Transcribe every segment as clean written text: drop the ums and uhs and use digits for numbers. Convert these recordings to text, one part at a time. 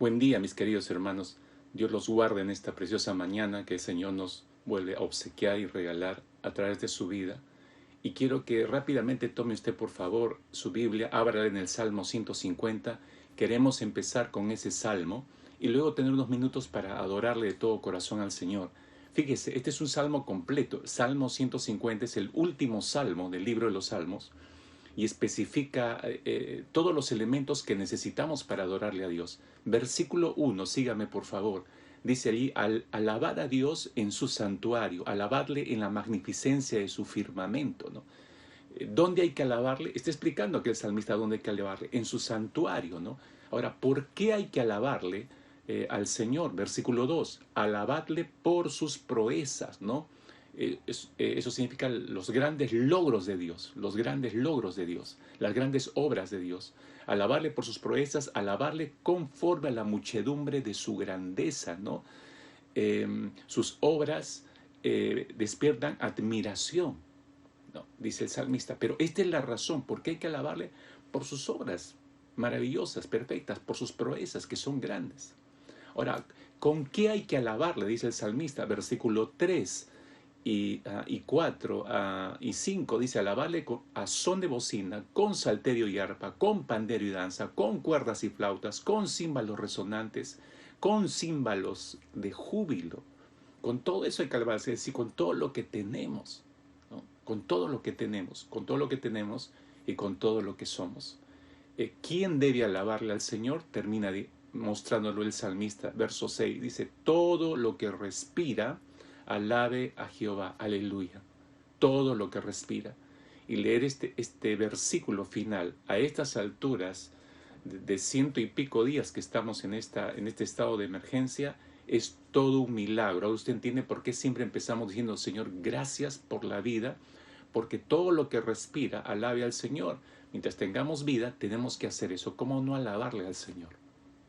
Buen día, mis queridos hermanos. Dios los guarde en esta preciosa mañana que el Señor nos vuelve a obsequiar y regalar a través de su vida. Y quiero que rápidamente tome usted, por favor, su Biblia, ábrala en el Salmo 150. Queremos empezar con ese salmo y luego tener unos minutos para adorarle de todo corazón al Señor. Fíjese, este es un salmo completo. Salmo 150 es el último salmo del libro de los Salmos y especifica todos los elementos que necesitamos para adorarle a Dios. Versículo 1, sígame por favor. Dice allí, alabad a Dios en su santuario, alabadle en la magnificencia de su firmamento, ¿no? ¿Dónde hay que alabarle? Está explicando aquí el salmista dónde hay que alabarle, en su santuario, ¿no? Ahora, ¿por qué hay que alabarle al Señor? Versículo 2, alabadle por sus proezas, ¿no? Eso significa los grandes logros de Dios, los grandes logros de Dios, las grandes obras de Dios. Alabarle por sus proezas, alabarle conforme a la muchedumbre de su grandeza, ¿no? Sus obras despiertan admiración, ¿no? Dice el salmista. Pero esta es la razón, ¿por qué hay que alabarle? Por sus obras maravillosas, perfectas, por sus proezas que son grandes. Ahora, ¿con qué hay que alabarle? Dice el salmista, versículo 3 y 4 y 5, dice, alabarle a son de bocina, con salterio y arpa, con pandero y danza, con cuerdas y flautas, con címbalos resonantes, con címbalos de júbilo. Con todo eso hay que alabarse, es decir, con todo lo que tenemos, ¿no? Con todo lo que tenemos, con todo lo que tenemos y con todo lo que somos. ¿Quién debe alabarle al Señor? Termina mostrándolo el salmista, verso 6, dice, todo lo que respira, alabe a Jehová, aleluya, todo lo que respira. Y leer este versículo final a estas alturas de 100 y pico días que estamos en este estado de emergencia es todo un milagro. Ahora usted entiende por qué siempre empezamos diciendo, Señor, gracias por la vida, porque todo lo que respira, alabe al Señor. Mientras tengamos vida, tenemos que hacer eso. ¿Cómo no alabarle al Señor?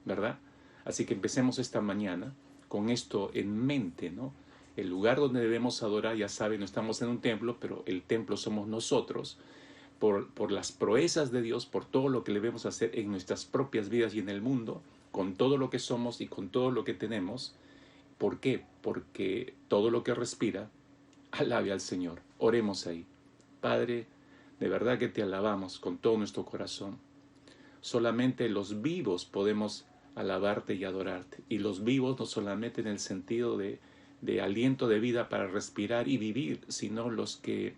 ¿Verdad? Así que empecemos esta mañana con esto en mente, ¿no? El lugar donde debemos adorar, ya saben, no estamos en un templo, pero el templo somos nosotros, por las proezas de Dios, por todo lo que debemos hacer en nuestras propias vidas y en el mundo, con todo lo que somos y con todo lo que tenemos. ¿Por qué? Porque todo lo que respira, alabe al Señor. Oremos ahí. Padre, de verdad que te alabamos con todo nuestro corazón. Solamente los vivos podemos alabarte y adorarte. Y los vivos no solamente en el sentido de aliento de vida para respirar y vivir, sino los que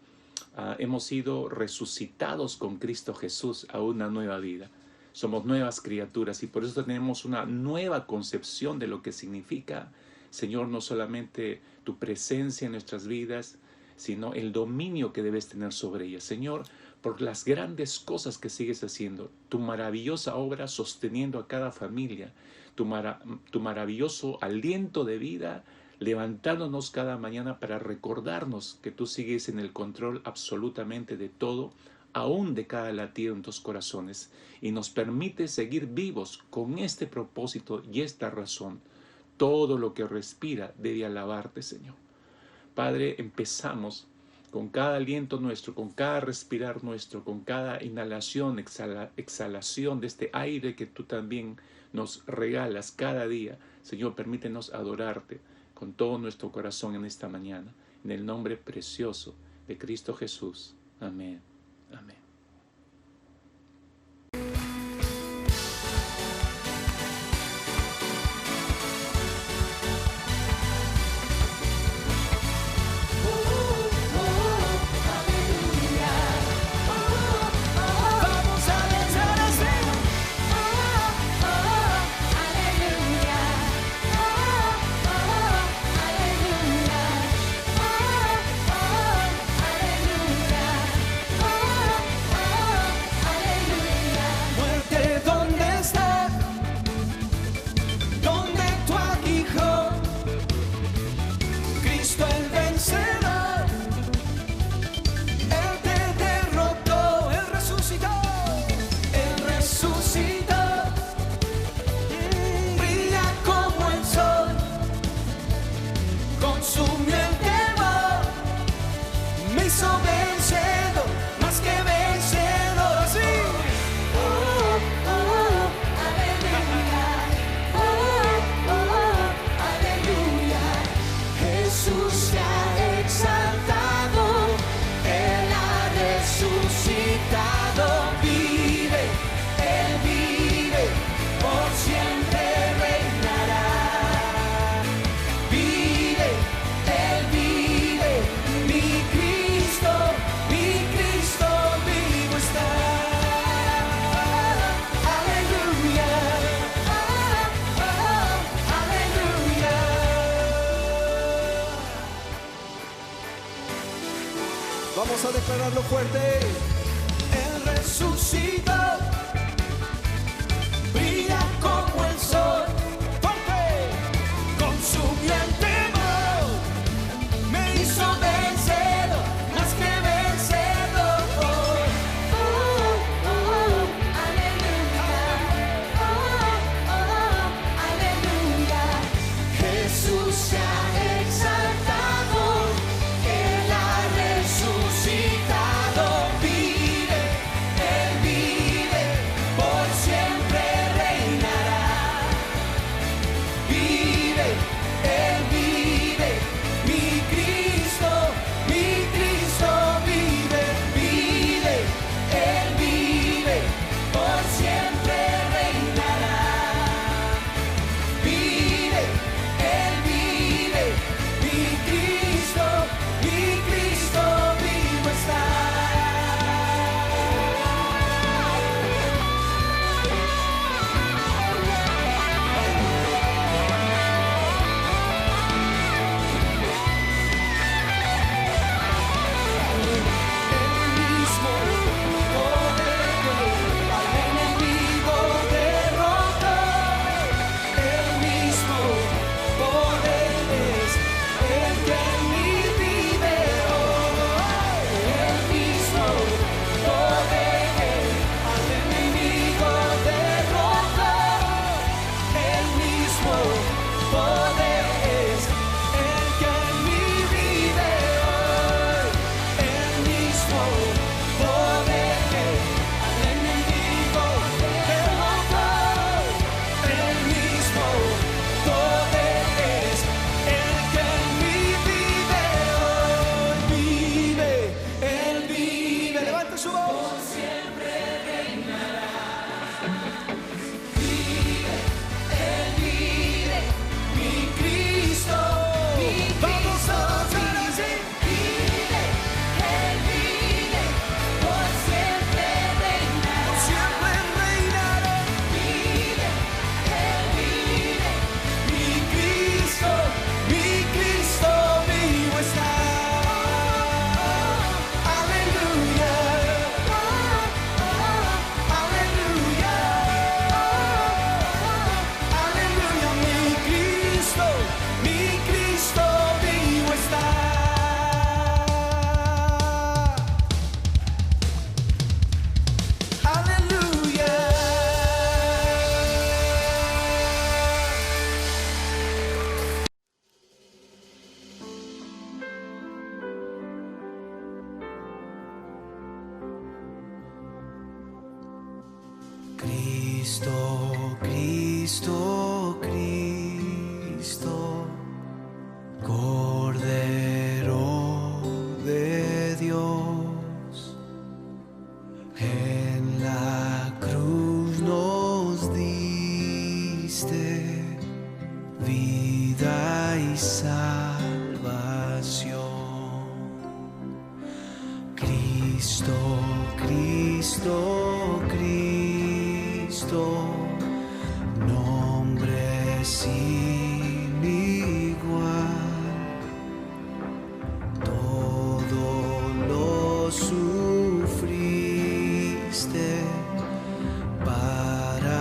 hemos sido resucitados con Cristo Jesús a una nueva vida. Somos nuevas criaturas y por eso tenemos una nueva concepción de lo que significa, Señor, no solamente tu presencia en nuestras vidas, sino el dominio que debes tener sobre ellas. Señor, por las grandes cosas que sigues haciendo, tu maravillosa obra sosteniendo a cada familia, tu maravilloso aliento de vida, levantándonos cada mañana para recordarnos que tú sigues en el control absolutamente de todo, aún de cada latido en tus corazones, y nos permite seguir vivos con este propósito y esta razón. Todo lo que respira debe alabarte, Señor. Padre, empezamos con cada aliento nuestro, con cada respirar nuestro, con cada inhalación, exhalación de este aire que tú también nos regalas cada día. Señor, permítenos adorarte con todo nuestro corazón en esta mañana, en el nombre precioso de Cristo Jesús. Amén. Amén. Vamos a declararlo fuerte. Él resucitó, brilla como el sol, fuerte, consumió el temor, me hizo vencedor, más que vencedor. Aleluya. Jesús se ha exaltado, Él ha resucitado, vive, Él vive, por siempre reinará. Vive, Él vive, mi Cristo vive, vive, Él vive, por siempre reinará. Vive, Él vive, mi Cristo vivo está. El mismo poder que al enemigo derrotó, el mismo poder es el que en mí vive hoy. El mismo poder que al enemigo derrotó, el mismo poder es el que en mí vive hoy. El mismo poder que al enemigo derrotó, el mismo poder es el que en mí vive hoy. Vive, Él vive. Levanta su voz. Siempre reinará. Vive, Él vive, mi Cristo. Vamos a hacer así. Vive, Él vive, por siempre reinará. Siempre reinará. Vive, Él vive, mi Cristo vivo está. Aleluya, aleluya, aleluya, mi Cristo vivo está. Aleluya. Cristo, Cristo, Cristo, Cordero de Dios, en la cruz nos diste vida y salvación. Cristo, Cristo, Cristo, nombre sin igual, todo lo sufriste para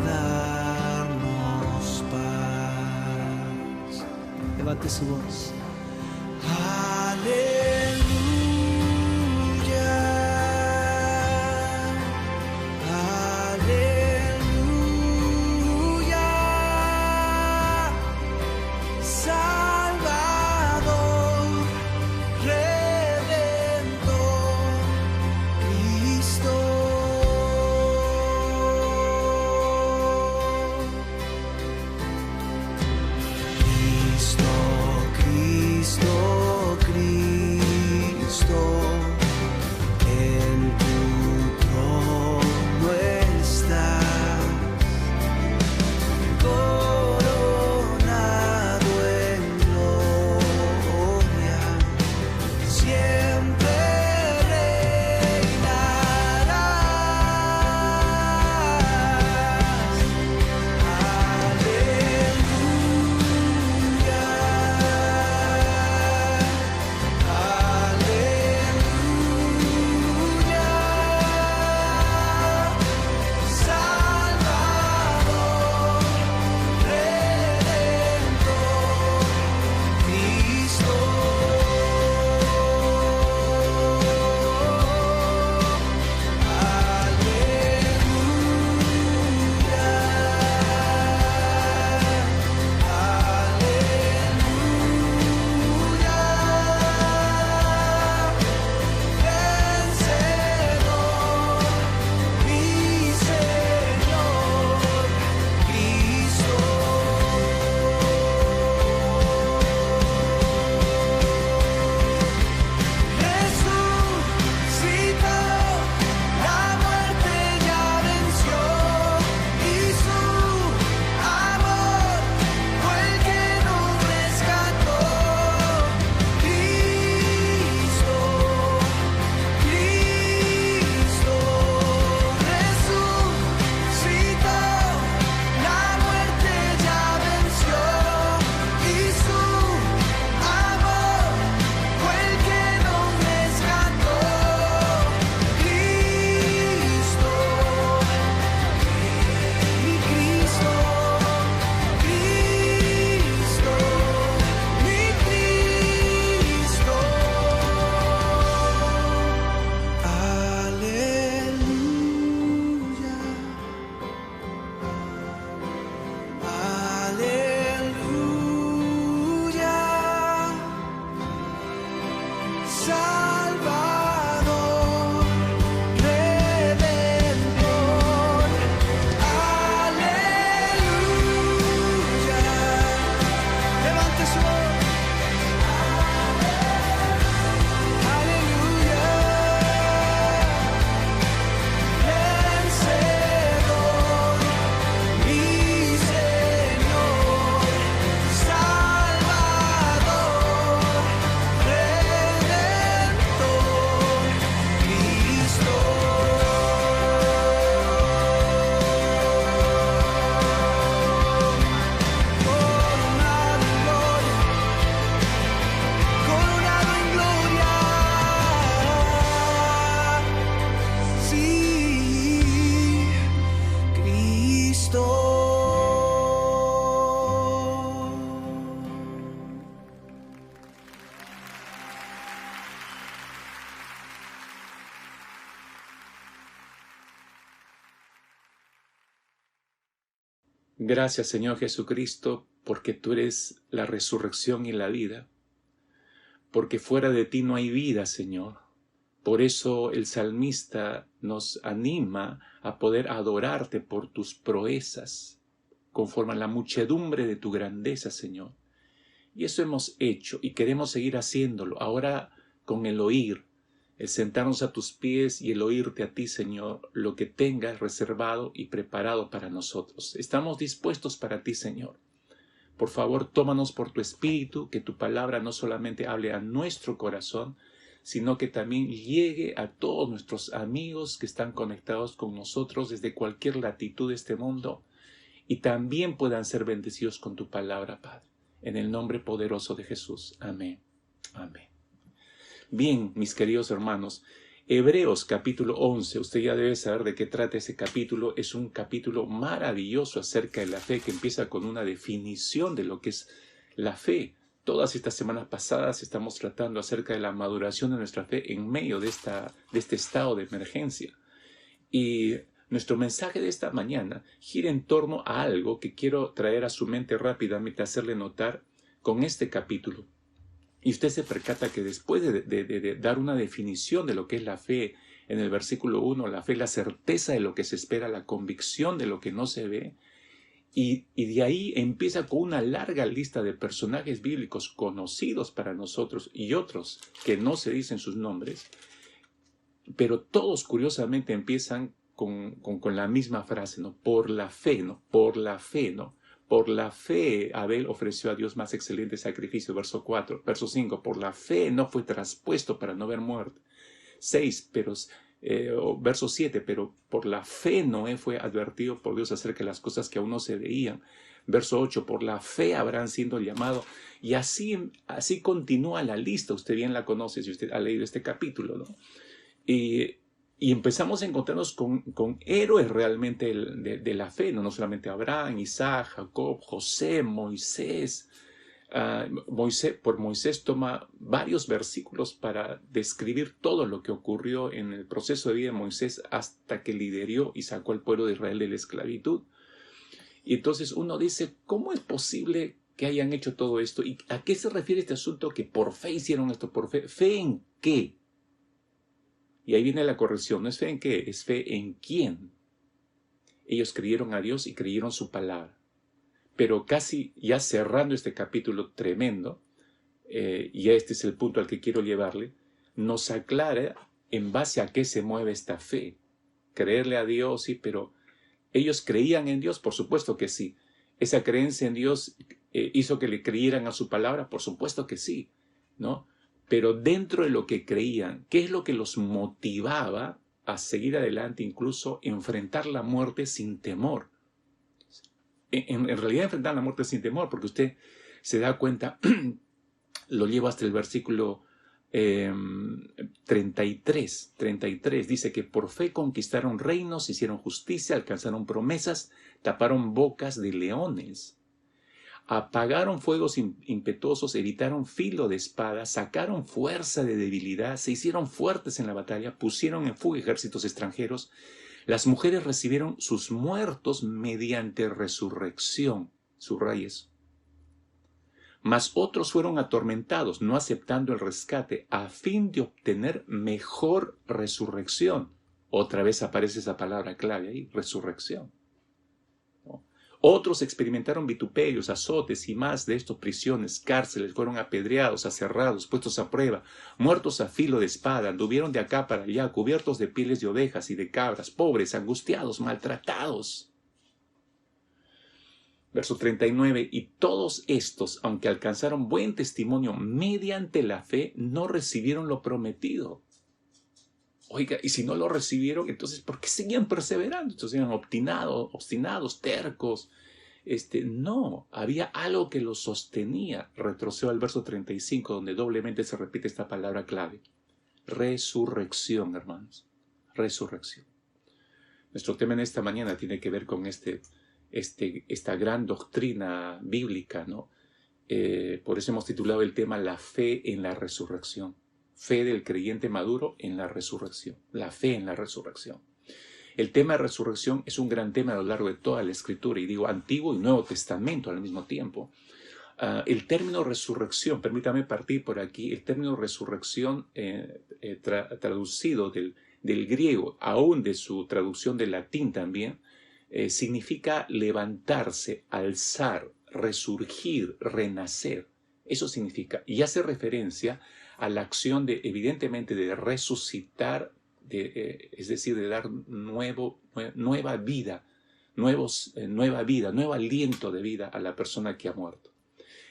darnos paz. Levante su voz. Aleluya, aleluya, Salvador, Redentor, Cristo. Cristo, Cristo. Gracias, Señor Jesucristo, porque tú eres la resurrección y la vida, porque fuera de ti no hay vida, Señor. Por eso el salmista nos anima a poder adorarte por tus proezas, conforme a la muchedumbre de tu grandeza, Señor. Y eso hemos hecho y queremos seguir haciéndolo, ahora con el oír, el sentarnos a tus pies y el oírte a ti, Señor, lo que tengas reservado y preparado para nosotros. Estamos dispuestos para ti, Señor. Por favor, tómanos por tu espíritu, que tu palabra no solamente hable a nuestro corazón, sino que también llegue a todos nuestros amigos que están conectados con nosotros desde cualquier latitud de este mundo y también puedan ser bendecidos con tu palabra, Padre. En el nombre poderoso de Jesús. Amén. Amén. Bien, mis queridos hermanos, Hebreos capítulo 11, usted ya debe saber de qué trata ese capítulo. Es un capítulo maravilloso acerca de la fe que empieza con una definición de lo que es la fe. Todas estas semanas pasadas estamos tratando acerca de la maduración de nuestra fe en medio de este estado de emergencia. Y nuestro mensaje de esta mañana gira en torno a algo que quiero traer a su mente rápidamente, hacerle notar con este capítulo. Y usted se percata que después de dar una definición de lo que es la fe en el versículo 1, la fe es la certeza de lo que se espera, la convicción de lo que no se ve, y de ahí empieza con una larga lista de personajes bíblicos conocidos para nosotros y otros que no se dicen sus nombres, pero todos curiosamente empiezan con la misma frase, ¿no? Por la fe, ¿no? Por la fe, ¿no? Por la fe Abel ofreció a Dios más excelente sacrificio, verso 4. Verso 5, por la fe no fue traspuesto para no ver muerte. 6, verso 7, pero por la fe Noé fue advertido por Dios acerca de las cosas que aún no se veían. Verso 8, por la fe Abraham siendo llamado. Y así continúa la lista, usted bien la conoce si usted ha leído este capítulo, ¿no? Y empezamos a encontrarnos con héroes realmente de la fe, no solamente Abraham, Isaac, Jacob, José, Moisés. Moisés toma varios versículos para describir todo lo que ocurrió en el proceso de vida de Moisés hasta que lideró y sacó al pueblo de Israel de la esclavitud. Y entonces uno dice, ¿cómo es posible que hayan hecho todo esto? ¿Y a qué se refiere este asunto que por fe hicieron esto? ¿Por fe? ¿Fe en qué? Y ahí viene la corrección. No es fe en qué, es fe en quién. Ellos creyeron a Dios y creyeron su palabra. Pero casi ya cerrando este capítulo tremendo, y este es el punto al que quiero llevarle, nos aclara en base a qué se mueve esta fe. Creerle a Dios, sí, pero ellos creían en Dios, por supuesto que sí. Esa creencia en Dios hizo que le creyeran a su palabra, por supuesto que sí, ¿no? Pero dentro de lo que creían, ¿qué es lo que los motivaba a seguir adelante, incluso enfrentar la muerte sin temor? En realidad enfrentar la muerte sin temor, porque usted se da cuenta, lo llevo hasta el versículo 33, dice que por fe conquistaron reinos, hicieron justicia, alcanzaron promesas, taparon bocas de leones. Apagaron fuegos impetuosos, evitaron filo de espada, sacaron fuerza de debilidad, se hicieron fuertes en la batalla, pusieron en fuga ejércitos extranjeros. Las mujeres recibieron sus muertos mediante resurrección, subraya eso. Mas otros fueron atormentados, no aceptando el rescate, a fin de obtener mejor resurrección. Otra vez aparece esa palabra clave ahí, resurrección. Otros experimentaron vituperios, azotes y más de estos, prisiones, cárceles, fueron apedreados, aserrados, puestos a prueba, muertos a filo de espada, anduvieron de acá para allá, cubiertos de pieles de ovejas y de cabras, pobres, angustiados, maltratados. Verso 39, y todos estos, aunque alcanzaron buen testimonio mediante la fe, no recibieron lo prometido. Oiga, y si no lo recibieron, entonces, ¿por qué seguían perseverando? Entonces eran obstinados, tercos. No, había algo que los sostenía. Retrocedo al verso 35, donde doblemente se repite esta palabra clave. Resurrección, hermanos. Resurrección. Nuestro tema en esta mañana tiene que ver con esta gran doctrina bíblica, ¿no? Por eso hemos titulado el tema La fe en la resurrección. Fe del creyente maduro en la resurrección. La fe en la resurrección. El tema de resurrección es un gran tema a lo largo de toda la Escritura, y digo Antiguo y Nuevo Testamento al mismo tiempo. El término resurrección, permítame partir por aquí, el término resurrección traducido del griego, aún de su traducción del latín también, significa levantarse, alzar, resurgir, renacer. Eso significa, y hace referencia a la acción evidentemente de resucitar, es decir, de dar nueva vida, nuevo aliento de vida a la persona que ha muerto.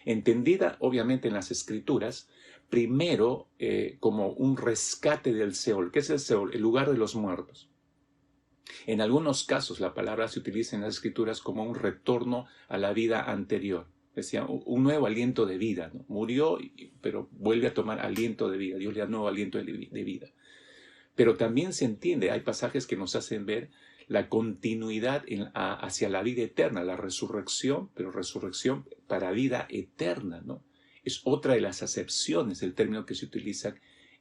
Entendida obviamente en las Escrituras, primero como un rescate del Seol. ¿Qué es el Seol? El lugar de los muertos. En algunos casos la palabra se utiliza en las Escrituras como un retorno a la vida anterior. Decía, un nuevo aliento de vida, ¿no? Murió, pero vuelve a tomar aliento de vida. Dios le da nuevo aliento de vida. Pero también se entiende, hay pasajes que nos hacen ver la continuidad hacia la vida eterna, la resurrección, pero resurrección para vida eterna, ¿no? Es otra de las acepciones del término que se utiliza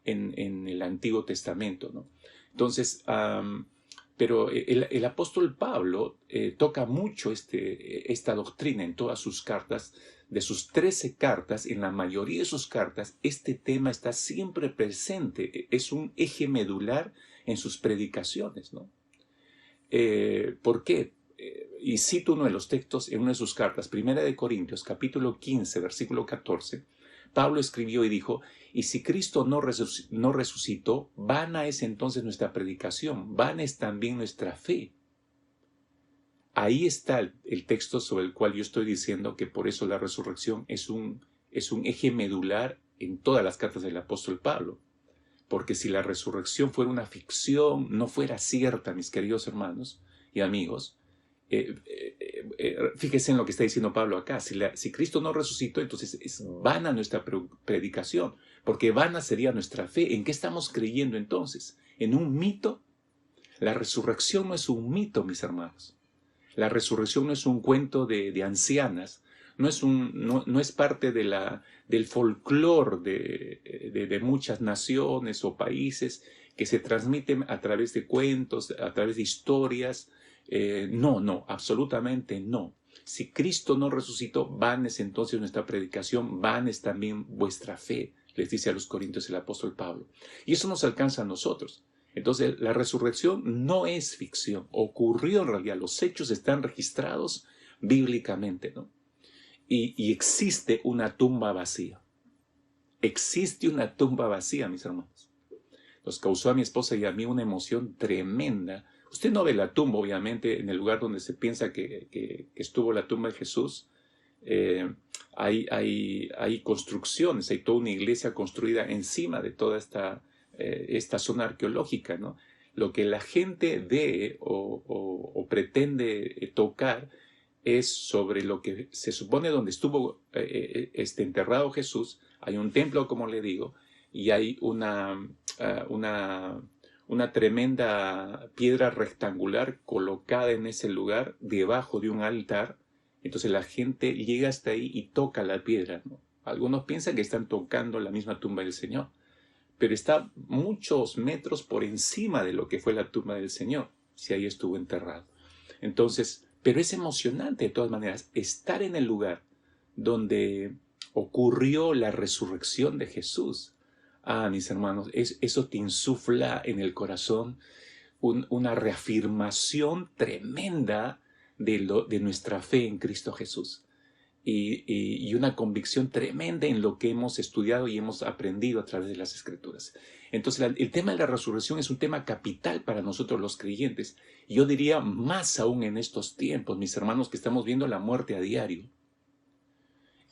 en el Antiguo Testamento, ¿no? Entonces, pero el apóstol Pablo toca mucho esta doctrina en todas sus cartas. De sus 13 cartas, en la mayoría de sus cartas, este tema está siempre presente. Es un eje medular en sus predicaciones, ¿no? ¿Por qué? Y cito uno de los textos en una de sus cartas, 1 Corintios, capítulo 15, versículo 14. Pablo escribió y dijo, y si Cristo no resucitó, vana es entonces nuestra predicación, vana es también nuestra fe. Ahí está el texto sobre el cual yo estoy diciendo que por eso la resurrección es un eje medular en todas las cartas del apóstol Pablo. Porque si la resurrección fuera una ficción, no fuera cierta, mis queridos hermanos y amigos, fíjense en lo que está diciendo Pablo acá. Si Cristo no resucitó, entonces es vana nuestra predicación, porque vana sería nuestra fe. ¿En qué estamos creyendo entonces? ¿En un mito? La resurrección no es un mito, mis hermanos. La resurrección no es un cuento de ancianas, no es parte del folclore de muchas naciones o países que se transmiten a través de cuentos, a través de historias. No, absolutamente no. Si Cristo no resucitó, vana es entonces nuestra predicación, vana es también vuestra fe, les dice a los Corintios el apóstol Pablo. Y eso nos alcanza a nosotros. Entonces, la resurrección no es ficción, ocurrió en realidad, los hechos están registrados bíblicamente, ¿no? Y existe una tumba vacía. Existe una tumba vacía, mis hermanos. Nos causó a mi esposa y a mí una emoción tremenda. Usted no ve la tumba, obviamente, en el lugar donde se piensa que estuvo la tumba de Jesús. Hay construcciones, hay toda una iglesia construida encima de toda esta zona arqueológica, ¿no? Lo que la gente ve o pretende tocar es sobre lo que se supone donde estuvo enterrado Jesús. Hay un templo, como le digo, y hay una tremenda piedra rectangular colocada en ese lugar debajo de un altar. Entonces la gente llega hasta ahí y toca la piedra, ¿no? Algunos piensan que están tocando la misma tumba del Señor, pero está muchos metros por encima de lo que fue la tumba del Señor, si ahí estuvo enterrado. Entonces, pero es emocionante de todas maneras estar en el lugar donde ocurrió la resurrección de Jesús. Mis hermanos, eso te insufla en el corazón una reafirmación tremenda de nuestra fe en Cristo Jesús. Y una convicción tremenda en lo que hemos estudiado y hemos aprendido a través de las Escrituras. Entonces, el tema de la resurrección es un tema capital para nosotros los creyentes. Y yo diría más aún en estos tiempos, mis hermanos, que estamos viendo la muerte a diario.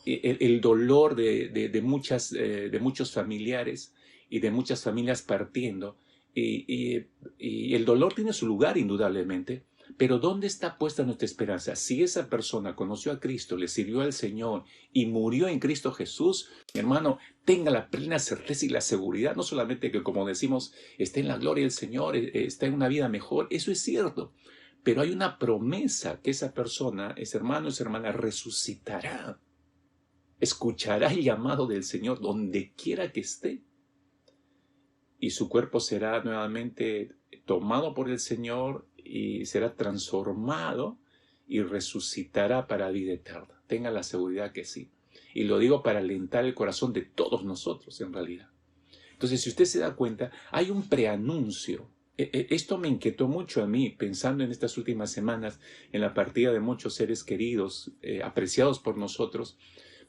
El dolor de muchos familiares y de muchas familias partiendo. Y el dolor tiene su lugar, indudablemente. Pero ¿dónde está puesta nuestra esperanza? Si esa persona conoció a Cristo, le sirvió al Señor y murió en Cristo Jesús, mi hermano, tenga la plena certeza y la seguridad, no solamente que, como decimos, está en la gloria del Señor, está en una vida mejor, eso es cierto, pero hay una promesa que esa persona, ese hermano, esa hermana, resucitará, escuchará el llamado del Señor donde quiera que esté, y su cuerpo será nuevamente tomado por el Señor y será transformado y resucitará para vida eterna. Tenga la seguridad que sí. Y lo digo para alentar el corazón de todos nosotros, en realidad. Entonces, si usted se da cuenta, hay un preanuncio. Esto me inquietó mucho a mí, pensando en estas últimas semanas, en la partida de muchos seres queridos, apreciados por nosotros.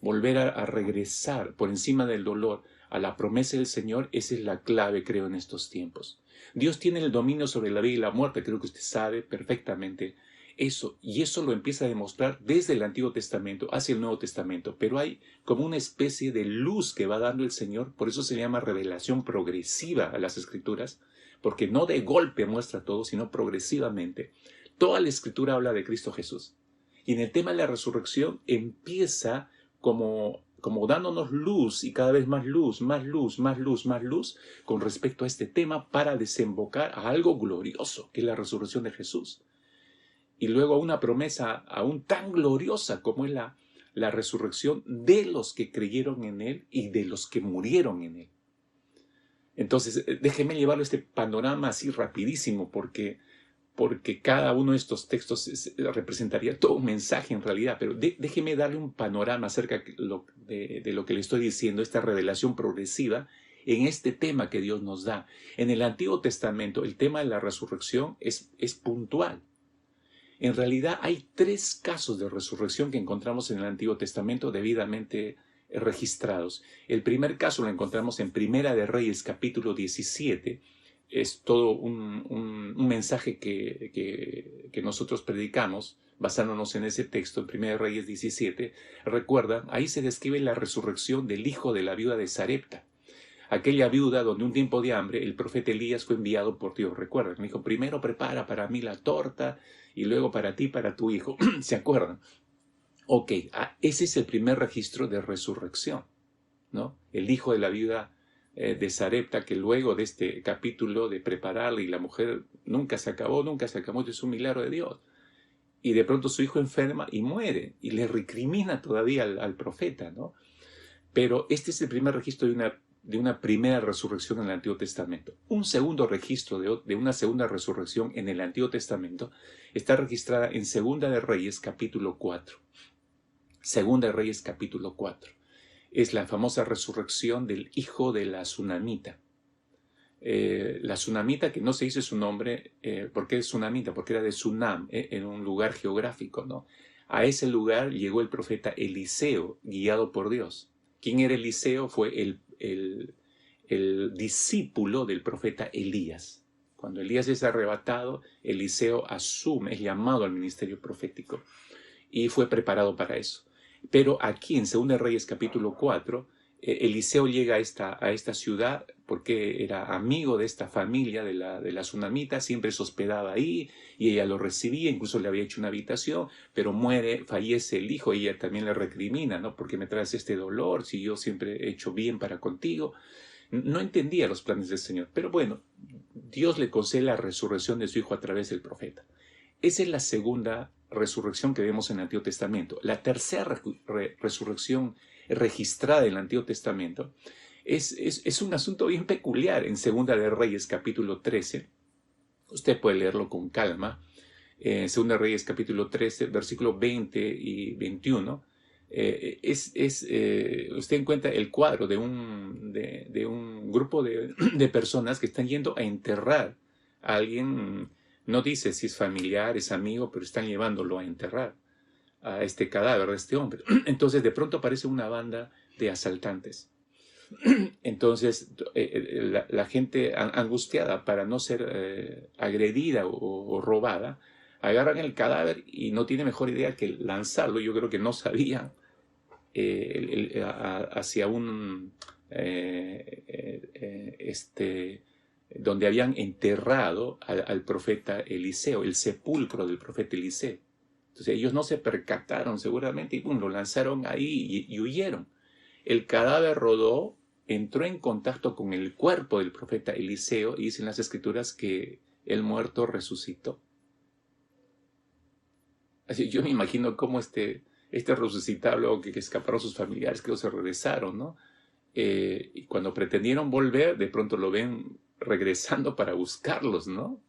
Volver a regresar por encima del dolor a la promesa del Señor, esa es la clave, creo, en estos tiempos. Dios tiene el dominio sobre la vida y la muerte, creo que usted sabe perfectamente eso, y eso lo empieza a demostrar desde el Antiguo Testamento hacia el Nuevo Testamento, pero hay como una especie de luz que va dando el Señor, por eso se llama revelación progresiva a las Escrituras, porque no de golpe muestra todo, sino progresivamente. Toda la Escritura habla de Cristo Jesús, y en el tema de la resurrección empieza como dándonos luz y cada vez más luz, más luz, más luz, más luz con respecto a este tema para desembocar a algo glorioso, que es la resurrección de Jesús. Y luego a una promesa aún tan gloriosa como es la resurrección de los que creyeron en Él y de los que murieron en Él. Entonces, déjeme llevarlo este panorama así rapidísimo porque cada uno de estos textos representaría todo un mensaje en realidad, pero déjeme darle un panorama acerca de lo que le estoy diciendo, esta revelación progresiva en este tema que Dios nos da. En el Antiguo Testamento, el tema de la resurrección es puntual. En realidad hay 3 casos de resurrección que encontramos en el Antiguo Testamento debidamente registrados. El primer caso lo encontramos en Primera de Reyes, capítulo 17. Es todo un mensaje que nosotros predicamos basándonos en ese texto, en Primera de Reyes 17. Recuerdan, ahí se describe la resurrección del hijo de la viuda de Sarepta. Aquella viuda donde un tiempo de hambre el profeta Elías fue enviado por Dios. Recuerdan, me dijo, primero prepara para mí la torta y luego para ti, para tu hijo. ¿Se acuerdan? Ok, ese es el primer registro de resurrección, ¿no? El hijo de la viuda de Sarepta, que luego de este capítulo de prepararla y la mujer nunca se acabó, es un milagro de Dios. Y de pronto su hijo enferma y muere, y le recrimina todavía al profeta, ¿no? Pero este es el primer registro de una primera resurrección en el Antiguo Testamento. Un segundo registro de una segunda resurrección en el Antiguo Testamento está registrada en Segunda de Reyes, capítulo 4. Segunda de Reyes, capítulo 4. Es la famosa resurrección del hijo de la Sunamita. La Sunamita, que no se dice su nombre, ¿por qué es Sunamita? Porque era de Sunam, en un lugar geográfico, ¿no? A ese lugar llegó el profeta Eliseo, guiado por Dios. ¿Quién era Eliseo? Fue el discípulo del profeta Elías. Cuando Elías es arrebatado, Eliseo asume, es llamado al ministerio profético y fue preparado para eso. Pero aquí en 2 Reyes capítulo 4, Eliseo llega a esta ciudad porque era amigo de esta familia de la Sunamita, siempre se hospedaba ahí y ella lo recibía, incluso le había hecho una habitación, pero fallece el hijo y ella también le recrimina, ¿no? ¿Por qué me traes este dolor si yo siempre he hecho bien para contigo? No entendía los planes del Señor, pero bueno, Dios le concede la resurrección de su hijo a través del profeta. Esa es la segunda resurrección que vemos en el Antiguo Testamento. La tercera resurrección registrada en el Antiguo Testamento es un asunto bien peculiar en Segunda de Reyes capítulo 13. Usted puede leerlo con calma. Segunda de Reyes capítulo 13, versículo 20 y 21. Usted encuentra el cuadro de un grupo de personas que están yendo a enterrar a alguien. No dice si es familiar, es amigo, pero están llevándolo a enterrar a este cadáver de este hombre. Entonces de pronto aparece una banda de asaltantes. Entonces la gente angustiada para no ser agredida o robada, agarran el cadáver y no tiene mejor idea que lanzarlo. Yo creo que no sabían hacia un donde habían enterrado al profeta Eliseo, el sepulcro del profeta Eliseo. Entonces ellos no se percataron seguramente y lo lanzaron ahí y huyeron. El cadáver rodó, entró en contacto con el cuerpo del profeta Eliseo y dicen las escrituras que el muerto resucitó. Así, yo me imagino cómo este resucitado, luego que escaparon sus familiares, que se regresaron, ¿no? Y cuando pretendieron volver, de pronto lo ven regresando para buscarlos, ¿no?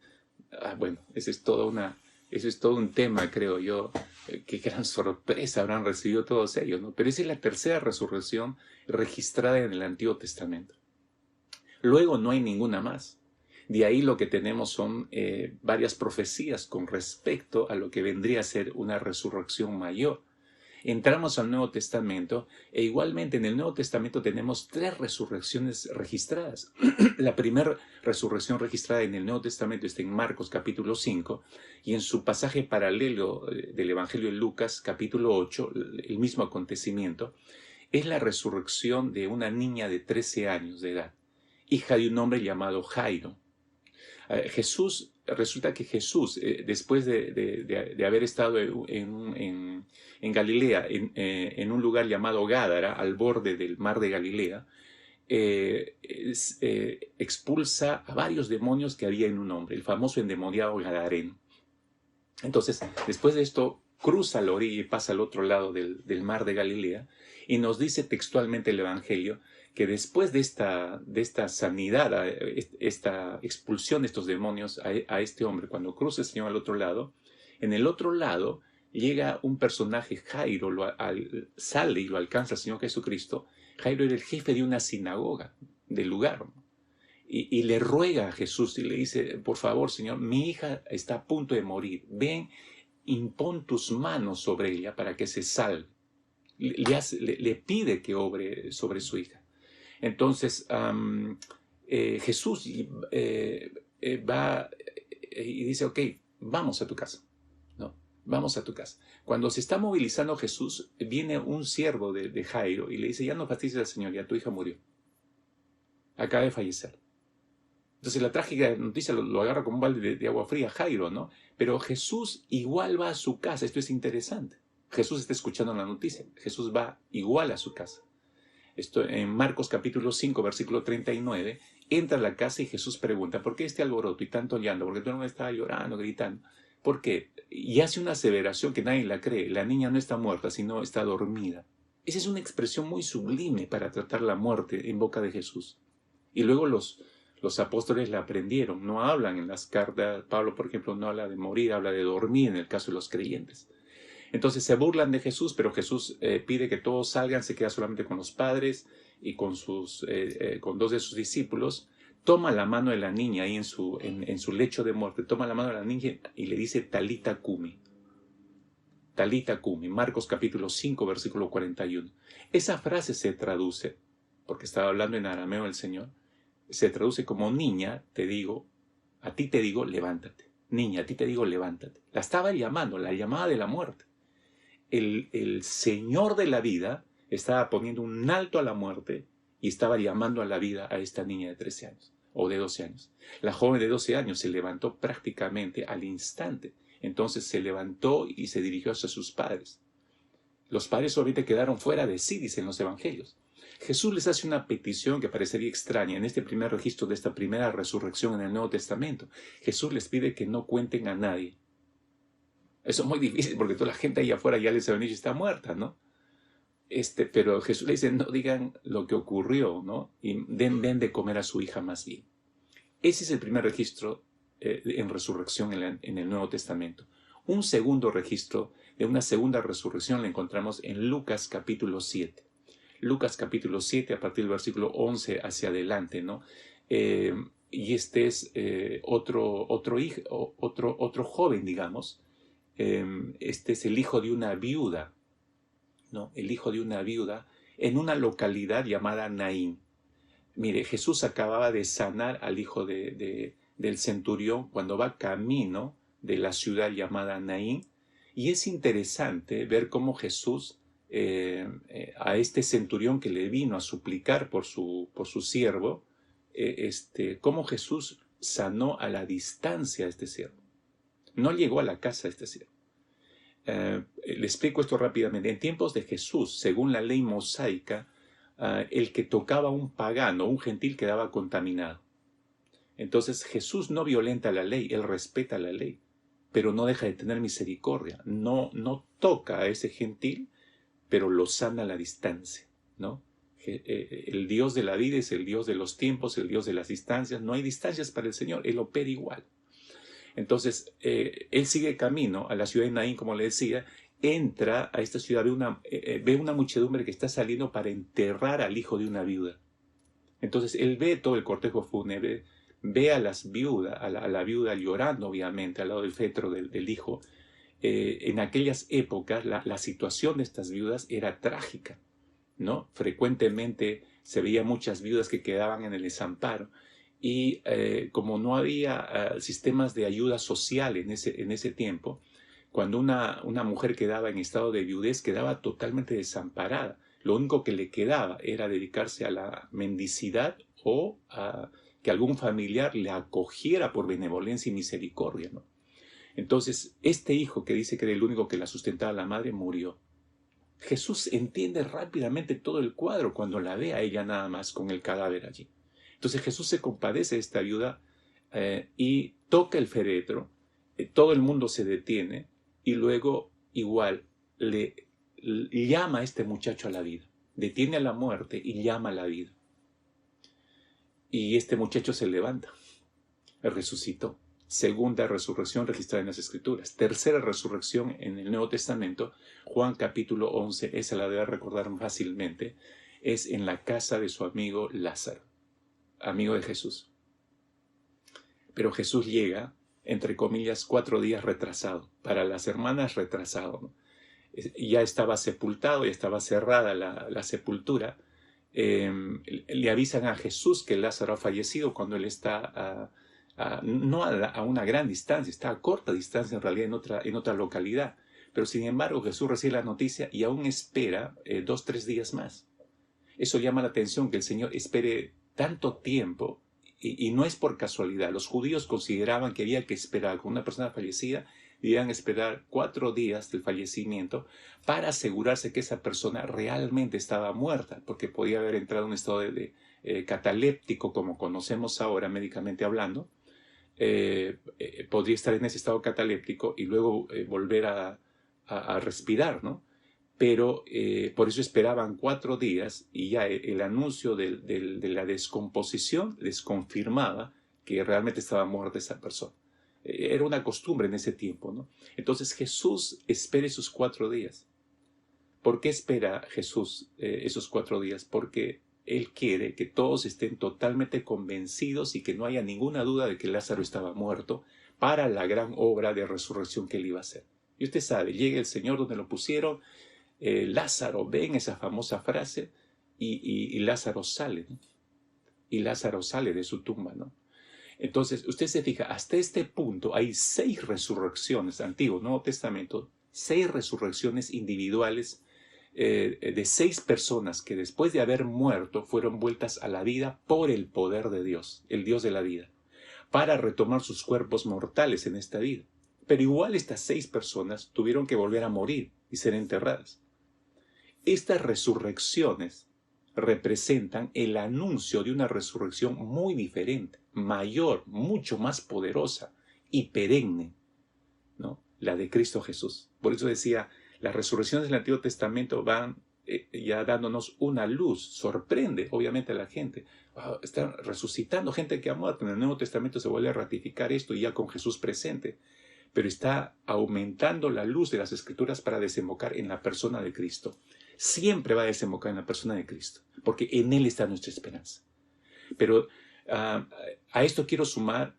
Bueno, ese es todo un tema, creo yo. Qué gran sorpresa habrán recibido todos ellos, ¿no? Pero esa es la tercera resurrección registrada en el Antiguo Testamento. Luego no hay ninguna más. De ahí lo que tenemos son varias profecías con respecto a lo que vendría a ser una resurrección mayor. Entramos al Nuevo Testamento e igualmente en el Nuevo Testamento tenemos 3 resurrecciones registradas. La primera resurrección registrada en el Nuevo Testamento está en Marcos capítulo 5 y en su pasaje paralelo del Evangelio de Lucas capítulo 8, el mismo acontecimiento, es la resurrección de una niña de 13 años de edad, hija de un hombre llamado Jairo. Resulta que Jesús, después de haber estado en Galilea, en un lugar llamado Gádara, al borde del mar de Galilea, expulsa a varios demonios que había en un hombre, el famoso endemoniado gadareno. Entonces, después de esto, cruza la orilla y pasa al otro lado del mar de Galilea, y nos dice textualmente el Evangelio que después de esta sanidad, esta expulsión de estos demonios a este hombre, cuando cruza el Señor al otro lado, en el otro lado llega un personaje, Jairo, sale y lo alcanza el Señor Jesucristo. Jairo era el jefe de una sinagoga del lugar, y le ruega a Jesús y le dice: por favor, Señor, mi hija está a punto de morir, ven, impón tus manos sobre ella para que se salve. Le pide que obre sobre su hija. Entonces Jesús va y dice: ok, vamos a tu casa, ¿no? Vamos a tu casa. Cuando se está movilizando Jesús, viene un siervo de Jairo y le dice: ya no fastidies al Señor, ya tu hija murió, acaba de fallecer. Entonces la trágica noticia lo agarra como un balde de agua fría Jairo, ¿no? Pero Jesús igual va a su casa. Esto es interesante. Jesús está escuchando la noticia. Jesús va igual a su casa. Esto en Marcos capítulo 5, versículo 39, entra a la casa y Jesús pregunta: ¿por qué este alboroto y tanto llanto? Porque todo el mundo estaba llorando, gritando. ¿Por qué? Y hace una aseveración que nadie la cree: la niña no está muerta, sino está dormida. Esa es una expresión muy sublime para tratar la muerte en boca de Jesús. Y luego los apóstoles la aprendieron. No hablan en las cartas. Pablo, por ejemplo, no habla de morir, habla de dormir en el caso de los creyentes. Entonces se burlan de Jesús, pero Jesús pide que todos salgan, se queda solamente con los padres y con 2 de sus discípulos. Toma la mano de la niña ahí en su lecho de muerte, toma la mano de la niña y le dice: Talita cumi. Talita cumi, Marcos capítulo 5, versículo 41. Esa frase se traduce, porque estaba hablando en arameo el Señor, se traduce como: niña, te digo, a ti te digo, levántate. Niña, a ti te digo, levántate. La estaba llamando, la llamada de la muerte. El Señor de la vida estaba poniendo un alto a la muerte y estaba llamando a la vida a esta niña de 13 años o de 12 años. La joven de 12 años se levantó prácticamente al instante. Entonces se levantó y se dirigió hacia sus padres. Los padres solamente quedaron fuera de sí, dicen los evangelios. Jesús les hace una petición que parecería extraña en este primer registro de esta primera resurrección en el Nuevo Testamento. Jesús les pide que no cuenten a nadie. Eso es muy difícil porque toda la gente ahí afuera ya les ha venido y está muerta, ¿no? Pero Jesús le dice: no digan lo que ocurrió, ¿no? Y den de comer a su hija más bien. Ese es el primer registro en resurrección en el Nuevo Testamento. Un segundo registro de una segunda resurrección la encontramos en Lucas capítulo 7. Lucas capítulo 7, a partir del versículo 11 hacia adelante, ¿no? Y este es otro joven, digamos. Este es el hijo de una viuda, ¿no? El hijo de una viuda en una localidad llamada Naín. Mire, Jesús acababa de sanar al hijo del centurión cuando va camino de la ciudad llamada Naín. Y es interesante ver cómo Jesús, a este centurión que le vino a suplicar por su siervo, cómo Jesús sanó a la distancia a este siervo. No llegó a la casa de este siervo. Le explico esto rápidamente. En tiempos de Jesús, según la ley mosaica, el que tocaba a un pagano, un gentil, quedaba contaminado. Entonces Jesús no violenta la ley, él respeta la ley, pero no deja de tener misericordia. No toca a ese gentil, pero lo sana a la distancia, ¿no? El Dios de la vida es el Dios de los tiempos, el Dios de las distancias. No hay distancias para el Señor, él opera igual. Entonces, él sigue camino a la ciudad de Naín, como le decía, entra a esta ciudad, ve una muchedumbre que está saliendo para enterrar al hijo de una viuda. Entonces, él ve todo el cortejo fúnebre, ve a las viudas, a la viuda llorando, obviamente, al lado del féretro del hijo. En aquellas épocas, la situación de estas viudas era trágica, ¿no? Frecuentemente se veía muchas viudas que quedaban en el desamparo. Y como no había sistemas de ayuda social en ese tiempo, cuando una mujer quedaba en estado de viudez, quedaba totalmente desamparada. Lo único que le quedaba era dedicarse a la mendicidad o a que algún familiar le acogiera por benevolencia y misericordia, ¿no? Entonces, este hijo que dice que era el único que la sustentaba a la madre, murió. Jesús entiende rápidamente todo el cuadro cuando la ve a ella nada más con el cadáver allí. Entonces Jesús se compadece de esta viuda y toca el féretro, todo el mundo se detiene y luego igual le llama a este muchacho a la vida. Detiene a la muerte y llama a la vida. Y este muchacho se levanta, resucitó. Segunda resurrección registrada en las Escrituras. Tercera resurrección en el Nuevo Testamento, Juan capítulo 11, esa la debe recordar fácilmente, es en la casa de su amigo Lázaro, amigo de Jesús. Pero Jesús llega, entre comillas, 4 días retrasado. Para las hermanas, retrasado, ¿no? Ya estaba sepultado, ya estaba cerrada la sepultura. Le avisan a Jesús que Lázaro ha fallecido cuando él está no a una gran distancia, está a corta distancia en realidad en otra localidad. Pero sin embargo Jesús recibe la noticia y aún espera 2-3 días más. Eso llama la atención, que el Señor espere tanto tiempo y no es por casualidad. Los judíos consideraban que había que esperar con una persona fallecida, debían esperar 4 días del fallecimiento para asegurarse que esa persona realmente estaba muerta, porque podía haber entrado en un estado de cataléptico, como conocemos ahora médicamente hablando. Podría estar en ese estado cataléptico y luego volver a respirar, ¿no? Pero por eso esperaban 4 días y ya el anuncio de la descomposición les confirmaba que realmente estaba muerta esa persona. Era una costumbre en ese tiempo, ¿no? Entonces Jesús espera esos 4 días. ¿Por qué espera Jesús esos 4 días? Porque Él quiere que todos estén totalmente convencidos y que no haya ninguna duda de que Lázaro estaba muerto para la gran obra de resurrección que Él iba a hacer. Y usted sabe, llega el Señor donde lo pusieron, Lázaro, ven esa famosa frase, y Lázaro sale, ¿no? Y Lázaro sale de su tumba, ¿no? Entonces, usted se fija, hasta este punto hay 6 resurrecciones, Antiguo, Nuevo Testamento, 6 resurrecciones individuales de 6 personas que después de haber muerto fueron vueltas a la vida por el poder de Dios, el Dios de la vida, para retomar sus cuerpos mortales en esta vida. Pero igual estas 6 personas tuvieron que volver a morir y ser enterradas. Estas resurrecciones representan el anuncio de una resurrección muy diferente, mayor, mucho más poderosa y perenne, ¿no? La de Cristo Jesús. Por eso decía, las resurrecciones del Antiguo Testamento van ya dándonos una luz. Sorprende, obviamente, a la gente. Wow, están resucitando gente que ha muerto. En el Nuevo Testamento se vuelve a ratificar esto y ya con Jesús presente. Pero está aumentando la luz de las Escrituras para desembocar en la persona de Cristo. Siempre va a desembocar en la persona de Cristo, porque en Él está nuestra esperanza. Pero a esto quiero sumar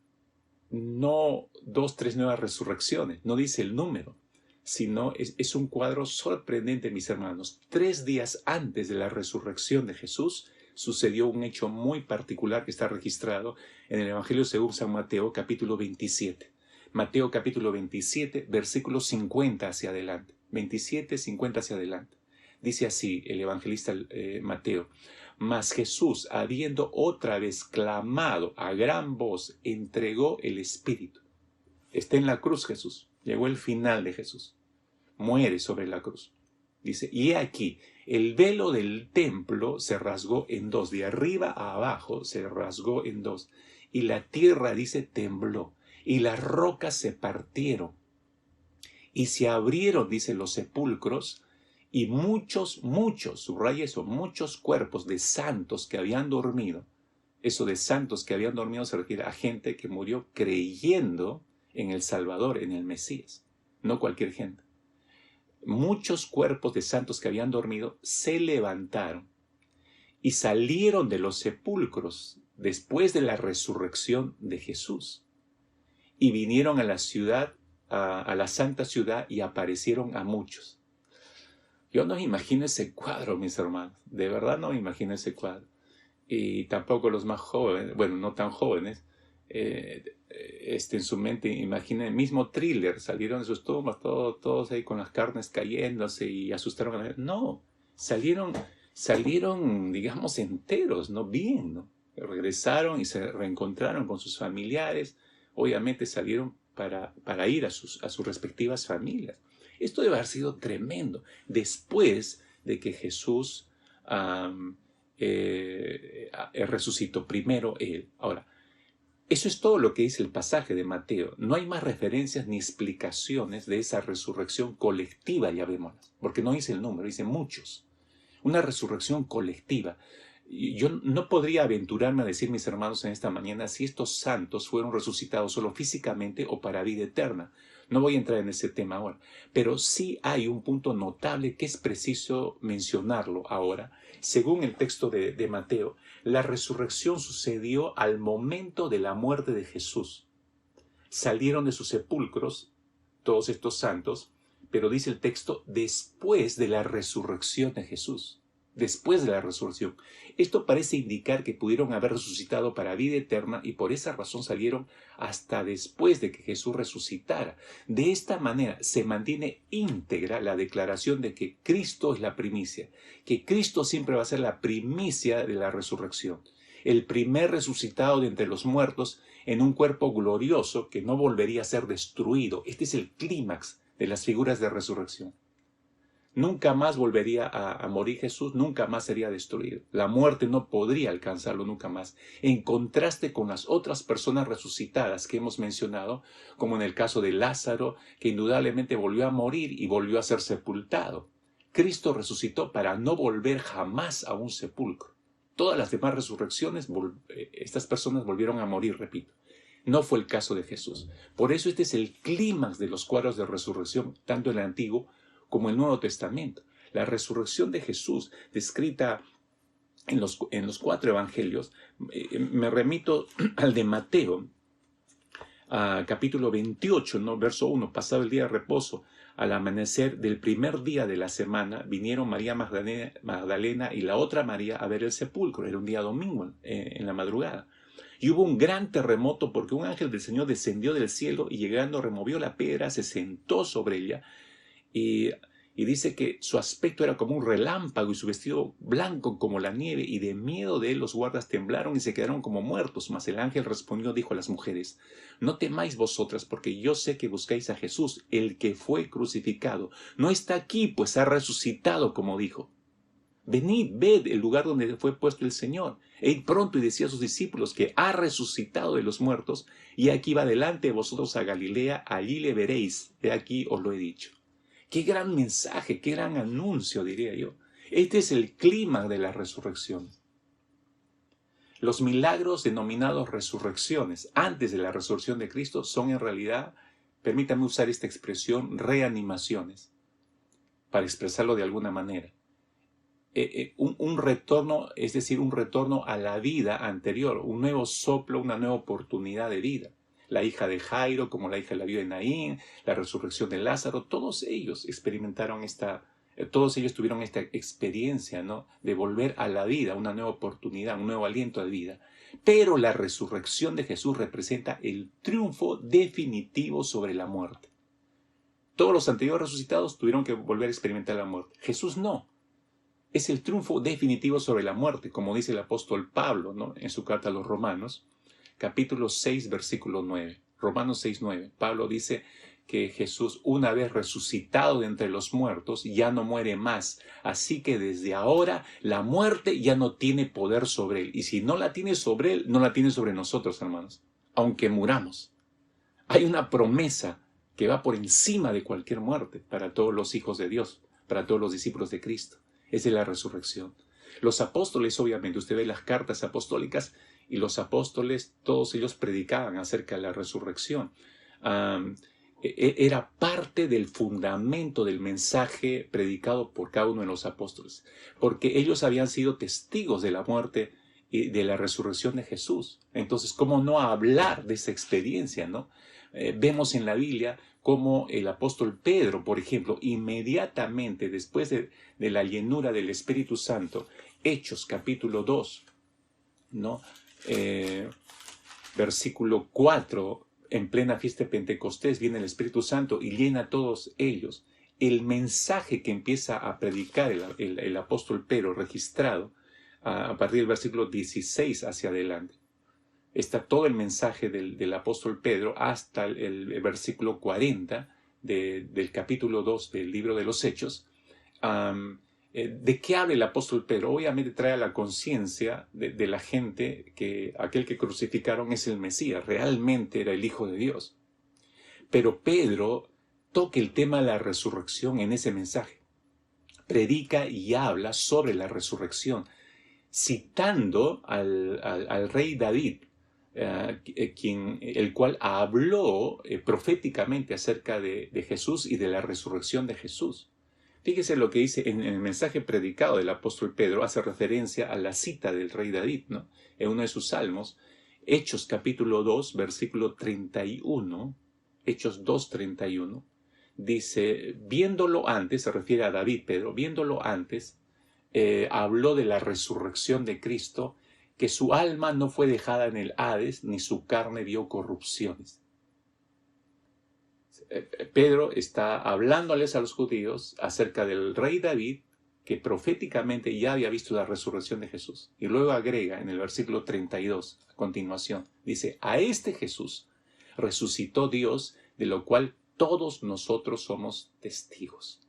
no 2, 3 nuevas resurrecciones, no dice el número, sino es un cuadro sorprendente, mis hermanos. 3 días antes de la resurrección de Jesús sucedió un hecho muy particular que está registrado en el Evangelio según San Mateo, capítulo 27. Mateo, capítulo 27, versículo 50 hacia adelante. 27, 50 hacia adelante. Dice así el evangelista Mateo: mas Jesús, habiendo otra vez clamado a gran voz, entregó el Espíritu. Está en la cruz Jesús. Llegó el final de Jesús. Muere sobre la cruz. Dice, y he aquí, el velo del templo se rasgó en 2. De arriba a abajo se rasgó en 2. Y la tierra, dice, tembló. Y las rocas se partieron. Y se abrieron, dice, los sepulcros. Y muchos, subraya eso, muchos cuerpos de santos que habían dormido. Eso de santos que habían dormido se refiere a gente que murió creyendo en el Salvador, en el Mesías, no cualquier gente. Muchos cuerpos de santos que habían dormido se levantaron y salieron de los sepulcros después de la resurrección de Jesús y vinieron a la ciudad, a la santa ciudad, y aparecieron a muchos. Yo no me imagino ese cuadro, mis hermanos, de verdad no me imagino ese cuadro. Y tampoco los más jóvenes, bueno, no tan jóvenes, en su mente imaginen el mismo Thriller, salieron de sus tumbas todos ahí con las carnes cayéndose y asustaron a la gente. No, salieron, digamos, enteros, ¿no? Bien, ¿no? Regresaron y se reencontraron con sus familiares. Obviamente salieron para ir a sus respectivas familias. Esto debe haber sido tremendo. Después de que Jesús resucitó primero él. Ahora, eso es todo lo que dice el pasaje de Mateo. No hay más referencias ni explicaciones de esa resurrección colectiva, ya vemos, porque no dice el número, dice muchos. Una resurrección colectiva. Yo no podría aventurarme a decir, mis hermanos, en esta mañana si estos santos fueron resucitados solo físicamente o para vida eterna. No voy a entrar en ese tema ahora, pero sí hay un punto notable que es preciso mencionarlo ahora. Según el texto de Mateo, la resurrección sucedió al momento de la muerte de Jesús. Salieron de sus sepulcros todos estos santos, pero dice el texto, después de la resurrección de Jesús. Después de la resurrección. Esto parece indicar que pudieron haber resucitado para vida eterna y por esa razón salieron hasta después de que Jesús resucitara. De esta manera se mantiene íntegra la declaración de que Cristo es la primicia, que Cristo siempre va a ser la primicia de la resurrección, el primer resucitado de entre los muertos en un cuerpo glorioso que no volvería a ser destruido. Este es el clímax de las figuras de resurrección. Nunca más volvería a morir Jesús, nunca más sería destruido. La muerte no podría alcanzarlo nunca más. En contraste con las otras personas resucitadas que hemos mencionado, como en el caso de Lázaro, que indudablemente volvió a morir y volvió a ser sepultado. Cristo resucitó para no volver jamás a un sepulcro. Todas las demás resurrecciones, estas personas volvieron a morir, repito. No fue el caso de Jesús. Por eso este es el clímax de los cuadros de resurrección, tanto en el Antiguo como el Nuevo Testamento. La resurrección de Jesús, descrita en los 4 evangelios, me remito al de Mateo, capítulo 28, ¿no? Verso 1, pasado el día de reposo, al amanecer del primer día de la semana, vinieron María Magdalena y la otra María a ver el sepulcro. Era un día domingo, en la madrugada. Y hubo un gran terremoto porque un ángel del Señor descendió del cielo y llegando removió la piedra, se sentó sobre ella. Y dice que su aspecto era como un relámpago y su vestido blanco como la nieve, y de miedo de él los guardas temblaron y se quedaron como muertos. Mas el ángel respondió, dijo a las mujeres, no temáis vosotras, porque yo sé que buscáis a Jesús, el que fue crucificado. No está aquí, pues ha resucitado, como dijo. Venid, ved el lugar donde fue puesto el Señor. Id pronto y decía a sus discípulos que ha resucitado de los muertos, y aquí va delante de vosotros a Galilea, allí le veréis. He aquí os lo he dicho. Qué gran mensaje, qué gran anuncio, diría yo. Este es el clima de la resurrección. Los milagros denominados resurrecciones antes de la resurrección de Cristo son en realidad, permítame usar esta expresión, reanimaciones, para expresarlo de alguna manera. Un retorno, es decir, un retorno a la vida anterior, un nuevo soplo, una nueva oportunidad de vida. La hija de Jairo, como la hija de la viuda de Naín, la resurrección de Lázaro, todos ellos todos ellos tuvieron esta experiencia, ¿no? De volver a la vida, una nueva oportunidad, un nuevo aliento de vida. Pero la resurrección de Jesús representa el triunfo definitivo sobre la muerte. Todos los anteriores resucitados tuvieron que volver a experimentar la muerte. Jesús no. Es el triunfo definitivo sobre la muerte, como dice el apóstol Pablo, ¿no? En su carta a los Romanos. Capítulo 6, versículo 9. Romanos 6, 9. Pablo dice que Jesús, una vez resucitado de entre los muertos, ya no muere más. Así que desde ahora la muerte ya no tiene poder sobre él. Y si no la tiene sobre él, no la tiene sobre nosotros, hermanos. Aunque muramos. Hay una promesa que va por encima de cualquier muerte para todos los hijos de Dios, para todos los discípulos de Cristo. Es de la resurrección. Los apóstoles, obviamente, usted ve las cartas apostólicas, y los apóstoles, todos ellos predicaban acerca de la resurrección. era parte del fundamento del mensaje predicado por cada uno de los apóstoles, porque ellos habían sido testigos de la muerte y de la resurrección de Jesús. Entonces, ¿cómo no hablar de esa experiencia, no? Vemos en la Biblia cómo el apóstol Pedro, por ejemplo, inmediatamente después de la llenura del Espíritu Santo, Hechos capítulo 2, ¿no? Versículo 4, en plena fiesta de Pentecostés viene el Espíritu Santo y llena a todos ellos. El mensaje que empieza a predicar el apóstol Pedro, registrado a partir del versículo 16 hacia adelante. Está todo el mensaje del apóstol Pedro hasta el versículo 40 del capítulo 2 del libro de los Hechos. ¿De qué habla el apóstol Pedro? Obviamente trae a la conciencia de la gente que aquel que crucificaron es el Mesías, realmente era el Hijo de Dios. Pero Pedro toca el tema de la resurrección en ese mensaje. Predica y habla sobre la resurrección, citando al rey David, el cual habló proféticamente acerca de Jesús y de la resurrección de Jesús. Fíjese lo que dice en el mensaje predicado del apóstol Pedro, hace referencia a la cita del rey David, ¿no? En uno de sus salmos, Hechos capítulo 2, versículo 31, Hechos 2, 31, dice, viéndolo antes, se refiere a David, Pedro, viéndolo antes, habló de la resurrección de Cristo, que su alma no fue dejada en el Hades, ni su carne vio corrupciones. Pedro está hablándoles a los judíos acerca del rey David, que proféticamente ya había visto la resurrección de Jesús. Y luego agrega en el versículo 32, a continuación, dice, a este Jesús resucitó Dios, de lo cual todos nosotros somos testigos.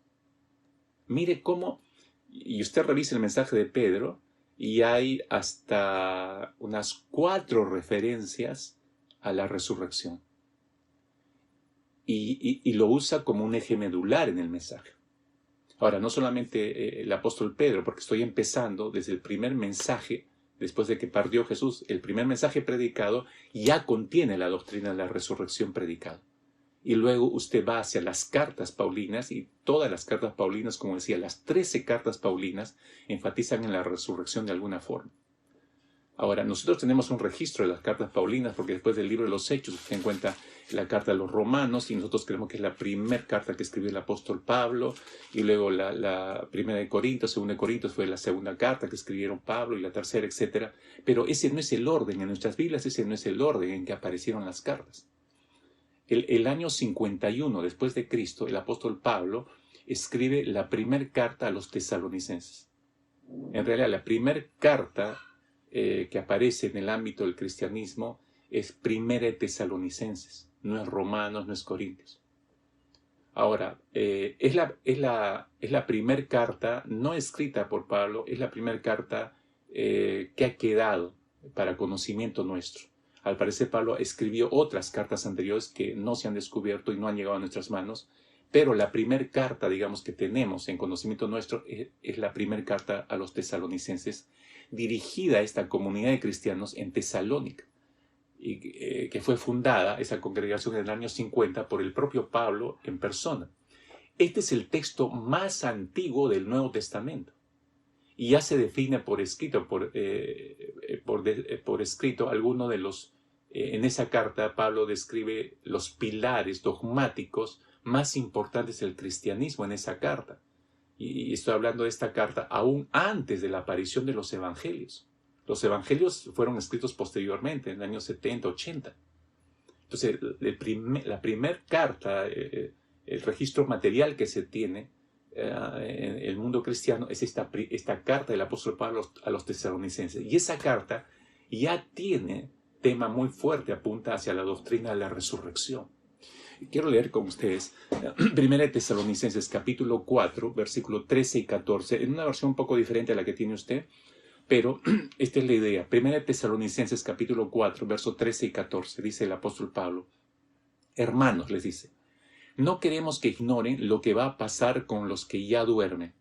Mire cómo, y usted revisa el mensaje de Pedro, y hay hasta unas 4 referencias a la resurrección. Y lo usa como un eje medular en el mensaje. Ahora, no solamente el apóstol Pedro, porque estoy empezando desde el primer mensaje, después de que partió Jesús, el primer mensaje predicado ya contiene la doctrina de la resurrección predicada. Y luego usted va hacia las cartas paulinas, y todas las cartas paulinas, como decía, las 13 cartas paulinas enfatizan en la resurrección de alguna forma. Ahora, nosotros tenemos un registro de las cartas paulinas, porque después del libro de los Hechos se encuentra la carta de los Romanos, y nosotros creemos que es la primera carta que escribió el apóstol Pablo, y luego la primera de Corintios, segunda de Corintios fue la segunda carta que escribieron Pablo, y la tercera, etc. Pero ese no es el orden, en nuestras Biblias ese no es el orden en que aparecieron las cartas. El año 51 después de Cristo, el apóstol Pablo escribe la primera carta a los tesalonicenses. En realidad, la primera carta que aparece en el ámbito del cristianismo es Primera de Tesalonicenses, no es Romanos, no es Corintios. Ahora, es la primera carta no escrita por Pablo, es la primera carta que ha quedado para conocimiento nuestro. Al parecer Pablo escribió otras cartas anteriores que no se han descubierto y no han llegado a nuestras manos, pero la primera carta, digamos, que tenemos en conocimiento nuestro es la primera carta a los tesalonicenses, dirigida a esta comunidad de cristianos en Tesalónica, y que fue fundada, esa congregación, en el año 50 por el propio Pablo en persona. Este es el texto más antiguo del Nuevo Testamento, y ya se define por escrito, por escrito alguno de los, en esa carta Pablo describe los pilares dogmáticos más importantes del cristianismo en esa carta. Y estoy hablando de esta carta aún antes de la aparición de los evangelios. Los evangelios fueron escritos posteriormente, en el año 70, 80. Entonces, la primera carta, el registro material que se tiene en el mundo cristiano es esta carta del apóstol Pablo a los tesalonicenses. Y esa carta ya tiene tema muy fuerte, apunta hacia la doctrina de la resurrección. Quiero leer con ustedes Primera de Tesalonicenses capítulo 4, versículo 13 y 14, en una versión un poco diferente a la que tiene usted, pero esta es la idea. Primera de Tesalonicenses capítulo 4, versos 13 y 14, dice el apóstol Pablo: hermanos, les dice, no queremos que ignoren lo que va a pasar con los que ya duermen,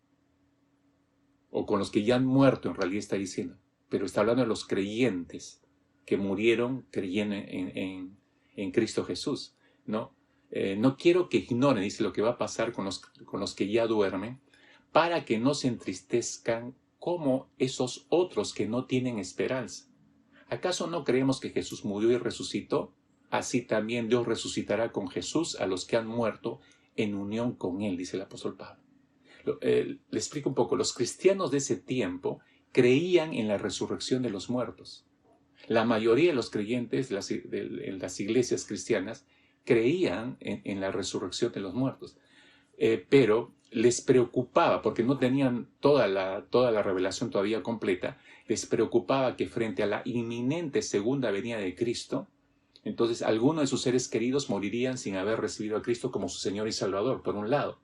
o con los que ya han muerto, en realidad está diciendo, pero está hablando de los creyentes que murieron creyendo en Cristo Jesús. ¿no? No quiero que ignoren, dice, lo que va a pasar con los que ya duermen, para que no se entristezcan como esos otros que no tienen esperanza. ¿Acaso no creemos que Jesús murió y resucitó? Así también Dios resucitará con Jesús a los que han muerto en unión con Él, dice el apóstol Pablo. Le explico un poco. Los cristianos de ese tiempo creían en la resurrección de los muertos. La mayoría de los creyentes en las iglesias cristianas creían en la resurrección de los muertos. Pero les preocupaba, porque no tenían toda la revelación todavía completa, les preocupaba que frente a la inminente segunda venida de Cristo, entonces algunos de sus seres queridos morirían sin haber recibido a Cristo como su Señor y Salvador, por un lado.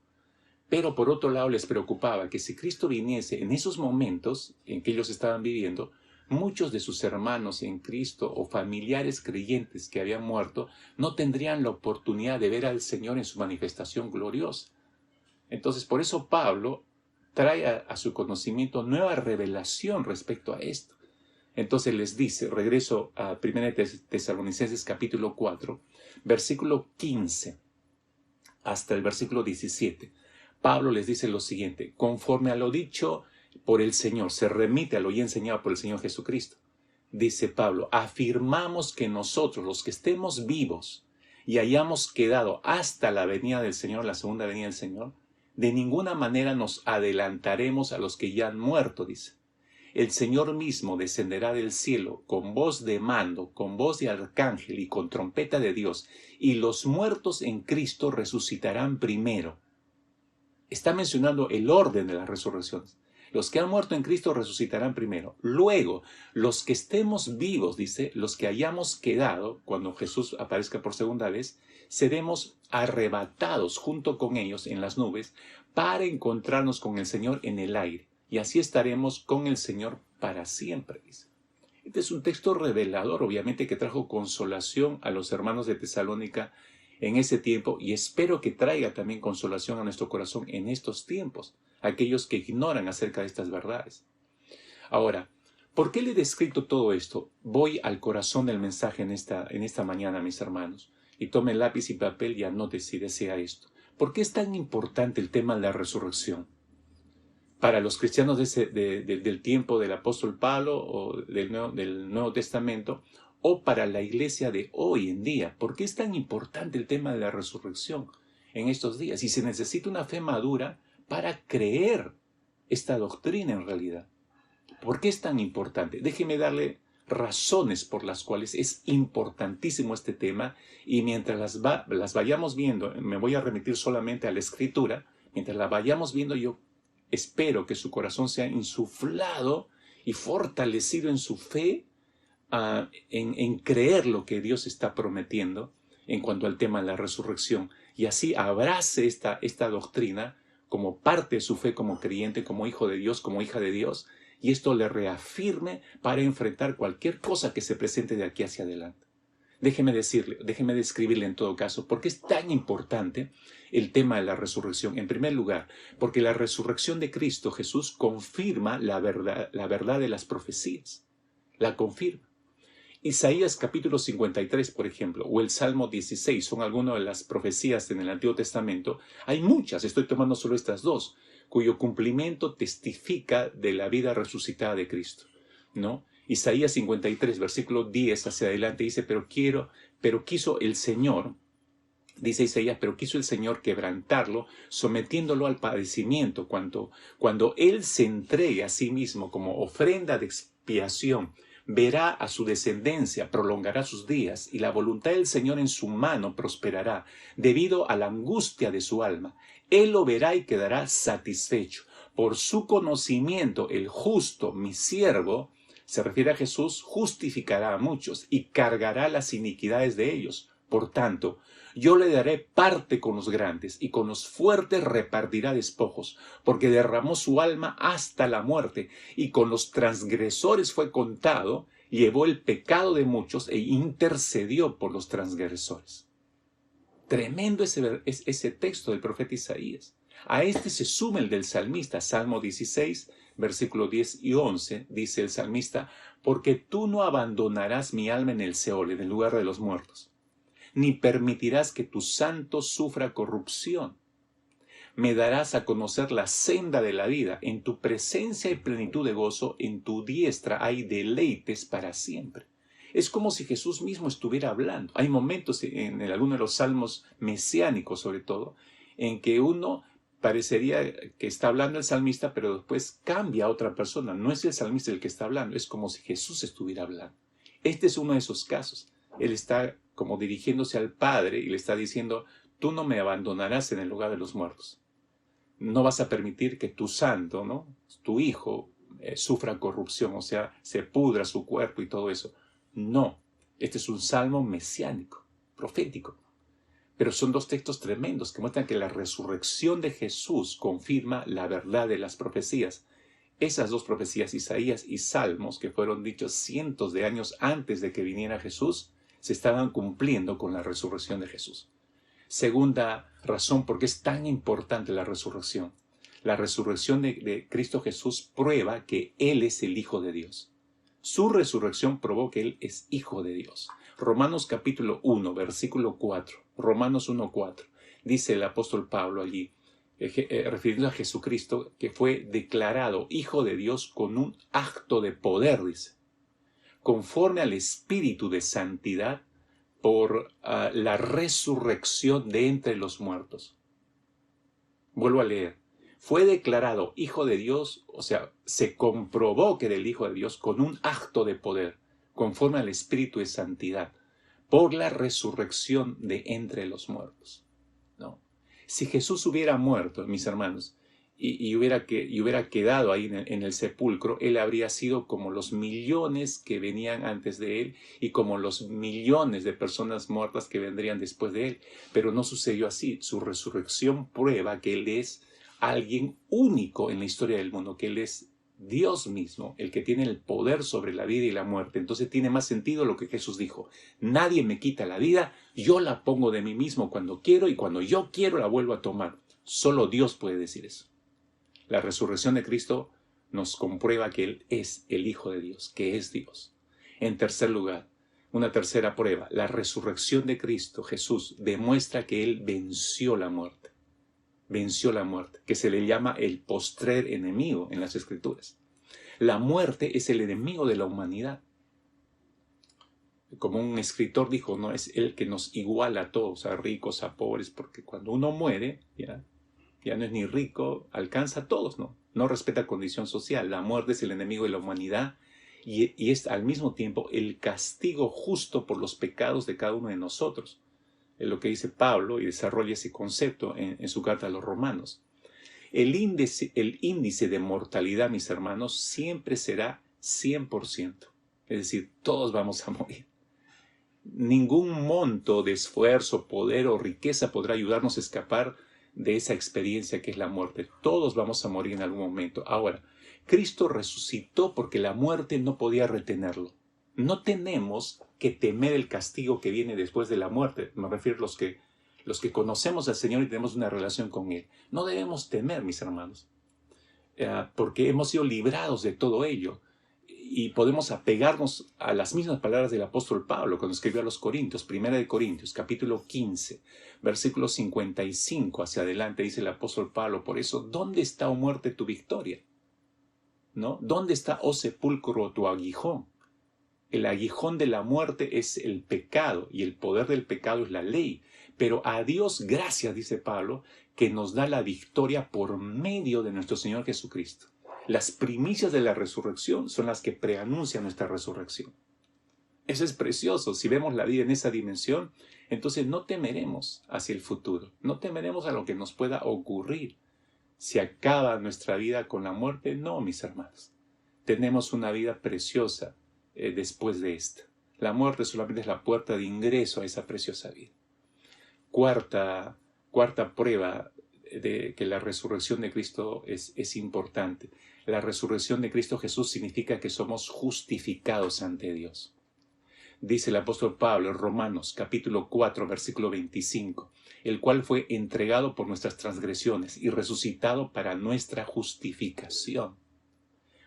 Pero por otro lado les preocupaba que si Cristo viniese en esos momentos en que ellos estaban viviendo, muchos de sus hermanos en Cristo o familiares creyentes que habían muerto no tendrían la oportunidad de ver al Señor en su manifestación gloriosa. Entonces, por eso Pablo trae a su conocimiento nueva revelación respecto a esto. Entonces les dice, regreso a 1 Tesalonicenses capítulo 4, versículo 15 hasta el versículo 17. Pablo les dice lo siguiente: conforme a lo dicho por el Señor, se remite a lo ya enseñado por el Señor Jesucristo. Dice Pablo, afirmamos que nosotros, los que estemos vivos y hayamos quedado hasta la venida del Señor, la segunda venida del Señor, de ninguna manera nos adelantaremos a los que ya han muerto, dice. El Señor mismo descenderá del cielo con voz de mando, con voz de arcángel y con trompeta de Dios, y los muertos en Cristo resucitarán primero. Está mencionando el orden de las resurrecciones. Los que han muerto en Cristo resucitarán primero. Luego, los que estemos vivos, dice, los que hayamos quedado, cuando Jesús aparezca por segunda vez, seremos arrebatados junto con ellos en las nubes para encontrarnos con el Señor en el aire. Y así estaremos con el Señor para siempre, dice. Este es un texto revelador, obviamente, que trajo consolación a los hermanos de Tesalónica en ese tiempo, y espero que traiga también consolación a nuestro corazón en estos tiempos, aquellos que ignoran acerca de estas verdades. Ahora, ¿por qué le he descrito todo esto? Voy al corazón del mensaje en esta mañana, mis hermanos, y tome lápiz y papel y anote si desea esto. ¿Por qué es tan importante el tema de la resurrección? Para los cristianos del tiempo del apóstol Pablo o del Nuevo Testamento, o para la iglesia de hoy en día. ¿Por qué es tan importante el tema de la resurrección en estos días? Y se necesita una fe madura para creer esta doctrina en realidad. ¿Por qué es tan importante? Déjeme darle razones por las cuales es importantísimo este tema, y mientras las vayamos viendo, me voy a remitir solamente a la Escritura. Mientras la vayamos viendo, yo espero que su corazón sea insuflado y fortalecido en su fe, en creer lo que Dios está prometiendo en cuanto al tema de la resurrección, y así abrace esta doctrina como parte de su fe como creyente, como hijo de Dios, como hija de Dios, y esto le reafirme para enfrentar cualquier cosa que se presente de aquí hacia adelante. Déjeme describirle en todo caso por qué es tan importante el tema de la resurrección. En primer lugar, porque la resurrección de Cristo Jesús confirma la verdad de las profecías. La confirma. Isaías capítulo 53, por ejemplo, o el Salmo 16 son algunas de las profecías en el Antiguo Testamento. Hay muchas, estoy tomando solo estas dos, cuyo cumplimiento testifica de la vida resucitada de Cristo, ¿no? Isaías 53, versículo 10 hacia adelante dice, pero quiso el Señor, dice Isaías, pero quiso el Señor quebrantarlo, sometiéndolo al padecimiento, cuando Él se entregue a sí mismo como ofrenda de expiación. Verá a su descendencia, prolongará sus días, y la voluntad del Señor en su mano prosperará, debido a la angustia de su alma. Él lo verá y quedará satisfecho. Por su conocimiento, el justo, mi siervo, se refiere a Jesús, justificará a muchos y cargará las iniquidades de ellos. Por tanto, yo le daré parte con los grandes, y con los fuertes repartirá despojos, porque derramó su alma hasta la muerte, y con los transgresores fue contado, llevó el pecado de muchos e intercedió por los transgresores. Tremendo ese texto del profeta Isaías. A este se suma el del salmista, Salmo 16, versículos 10 y 11, dice el salmista, porque tú no abandonarás mi alma en el Seol, en el lugar de los muertos. ni permitirás que tu santo sufra corrupción. Me darás a conocer la senda de la vida. En tu presencia hay plenitud de gozo, en tu diestra hay deleites para siempre. Es como si Jesús mismo estuviera hablando. Hay momentos en alguno de los salmos mesiánicos, sobre todo, en que uno parecería que está hablando el salmista, pero después cambia a otra persona. No es el salmista el que está hablando, es como si Jesús estuviera hablando. Este es uno de esos casos. Él está como dirigiéndose al Padre y le está diciendo, tú no me abandonarás en el lugar de los muertos. No vas a permitir que tu santo, ¿no?, tu hijo, sufra corrupción, o sea, se pudra su cuerpo y todo eso. No, este es un salmo mesiánico, profético. Pero son dos textos tremendos que muestran que la resurrección de Jesús confirma la verdad de las profecías. Esas dos profecías, Isaías y Salmos, que fueron dichos cientos de años antes de que viniera Jesús, se estaban cumpliendo con la resurrección de Jesús. Segunda razón por qué es tan importante la resurrección. La resurrección de Cristo Jesús prueba que Él es el Hijo de Dios. Su resurrección probó que Él es Hijo de Dios. Romanos capítulo 1, versículo 4. Romanos 1:4. Dice el apóstol Pablo allí, refiriendo a Jesucristo, que fue declarado Hijo de Dios con un acto de poder, dice, conforme al Espíritu de santidad por la resurrección de entre los muertos. Vuelvo a leer. Fue declarado Hijo de Dios, o sea, se comprobó que era el Hijo de Dios con un acto de poder, conforme al Espíritu de santidad, por la resurrección de entre los muertos. ¿No? Si Jesús hubiera muerto, mis hermanos, y hubiera quedado ahí en el sepulcro, Él habría sido como los millones que venían antes de Él y como los millones de personas muertas que vendrían después de Él. Pero no sucedió así. Su resurrección prueba que Él es alguien único en la historia del mundo, que Él es Dios mismo, el que tiene el poder sobre la vida y la muerte. Entonces tiene más sentido lo que Jesús dijo. Nadie me quita la vida, yo la pongo de mí mismo cuando quiero y cuando yo quiero la vuelvo a tomar. Solo Dios puede decir eso. La resurrección de Cristo nos comprueba que Él es el Hijo de Dios, que es Dios. En tercer lugar, una tercera prueba, la resurrección de Cristo, Jesús, demuestra que Él venció la muerte. Venció la muerte, que se le llama el postrer enemigo en las Escrituras. La muerte es el enemigo de la humanidad. Como un escritor dijo, no es el que nos iguala a todos, a ricos, a pobres, porque cuando uno muere, ya no es ni rico, alcanza a todos, no respeta condición social. La muerte es el enemigo de la humanidad y es al mismo tiempo el castigo justo por los pecados de cada uno de nosotros. Es lo que dice Pablo y desarrolla ese concepto en su carta a los Romanos. El índice de mortalidad, mis hermanos, siempre será 100%. Es decir, todos vamos a morir. Ningún monto de esfuerzo, poder o riqueza podrá ayudarnos a escapar de esa experiencia que es la muerte. Todos vamos a morir en algún momento. Ahora, Cristo resucitó porque la muerte no podía retenerlo. No tenemos que temer el castigo que viene después de la muerte. Me refiero a los que conocemos al Señor y tenemos una relación con Él. No debemos temer, mis hermanos, porque hemos sido librados de todo ello. Y podemos apegarnos a las mismas palabras del apóstol Pablo cuando escribió a los Corintios, 1 Corintios, capítulo 15, versículo 55 hacia adelante, dice el apóstol Pablo, por eso, ¿dónde está, oh muerte, tu victoria? ¿No? ¿Dónde está, oh sepulcro, tu aguijón? El aguijón de la muerte es el pecado y el poder del pecado es la ley. Pero a Dios gracias, dice Pablo, que nos da la victoria por medio de nuestro Señor Jesucristo. Las primicias de la resurrección son las que preanuncian nuestra resurrección. Eso es precioso. Si vemos la vida en esa dimensión, entonces no temeremos hacia el futuro. No temeremos a lo que nos pueda ocurrir. Si acaba nuestra vida con la muerte, no, mis hermanos. Tenemos una vida preciosa después de esta. La muerte solamente es la puerta de ingreso a esa preciosa vida. Cuarta prueba de que la resurrección de Cristo es importante. La resurrección de Cristo Jesús significa que somos justificados ante Dios. Dice el apóstol Pablo en Romanos capítulo 4 versículo 25, el cual fue entregado por nuestras transgresiones y resucitado para nuestra justificación.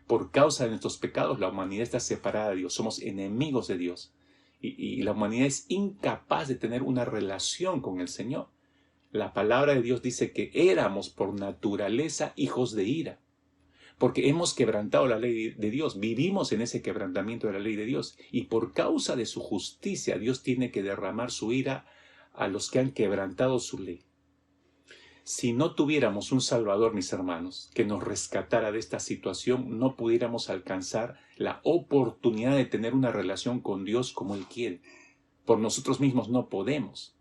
Por causa de nuestros pecados la humanidad está separada de Dios, somos enemigos de Dios. y la humanidad es incapaz de tener una relación con el Señor. La palabra de Dios dice que éramos por naturaleza hijos de ira, porque hemos quebrantado la ley de Dios, vivimos en ese quebrantamiento de la ley de Dios, y por causa de su justicia Dios tiene que derramar su ira a los que han quebrantado su ley. Si no tuviéramos un Salvador, mis hermanos, que nos rescatara de esta situación, no pudiéramos alcanzar la oportunidad de tener una relación con Dios como Él quiere. Por nosotros mismos no podemos.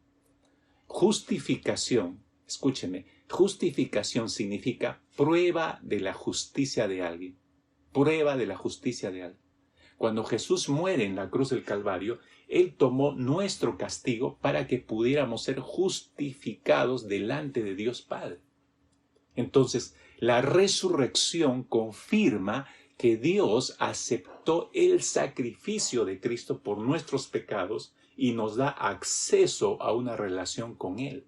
Justificación, escúcheme, justificación significa prueba de la justicia de alguien. Prueba de la justicia de alguien. Cuando Jesús muere en la cruz del Calvario, Él tomó nuestro castigo para que pudiéramos ser justificados delante de Dios Padre. Entonces, la resurrección confirma que Dios aceptó el sacrificio de Cristo por nuestros pecados y nos da acceso a una relación con Él.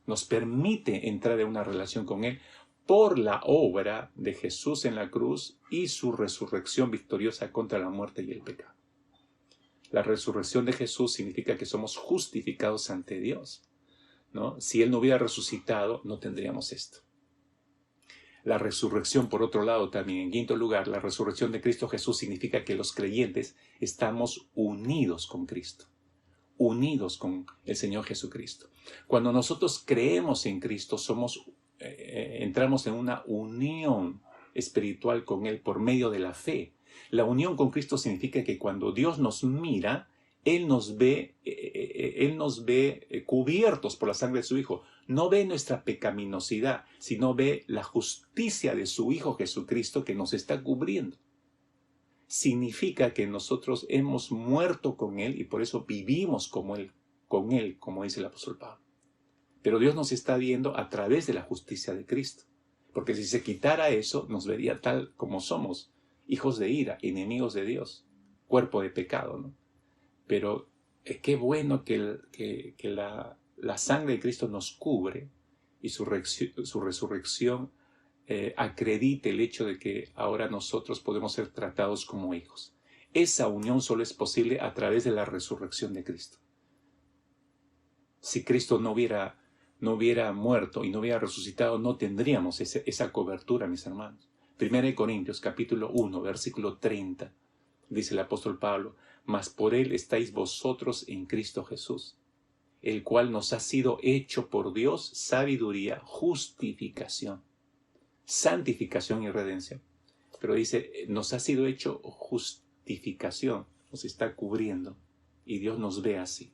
Nos permite entrar en una relación con Él por la obra de Jesús en la cruz y su resurrección victoriosa contra la muerte y el pecado. La resurrección de Jesús significa que somos justificados ante Dios, ¿no? Si Él no hubiera resucitado, no tendríamos esto. La resurrección, por otro lado, también, en quinto lugar, la resurrección de Cristo Jesús significa que los creyentes estamos unidos con Cristo, unidos con el Señor Jesucristo. Cuando nosotros creemos en Cristo, entramos en una unión espiritual con Él por medio de la fe. La unión con Cristo significa que cuando Dios nos mira, Él nos ve cubiertos por la sangre de su Hijo. No ve nuestra pecaminosidad, sino ve la justicia de su Hijo Jesucristo que nos está cubriendo. Significa que nosotros hemos muerto con Él y por eso vivimos con Él, como dice el apóstol Pablo. Pero Dios nos está viendo a través de la justicia de Cristo. Porque si se quitara eso, nos vería tal como somos, hijos de ira, enemigos de Dios, cuerpo de pecado, ¿no? Pero qué bueno que la sangre de Cristo nos cubre y su resurrección acredite el hecho de que ahora nosotros podemos ser tratados como hijos. Esa unión solo es posible a través de la resurrección de Cristo. Si Cristo no hubiera muerto y no hubiera resucitado, no tendríamos esa cobertura, mis hermanos. 1 Corintios capítulo 1, versículo 30, dice el apóstol Pablo: mas por Él estáis vosotros en Cristo Jesús, el cual nos ha sido hecho por Dios sabiduría, justificación, santificación y redención. Pero dice, nos ha sido hecho justificación, nos está cubriendo y Dios nos ve así.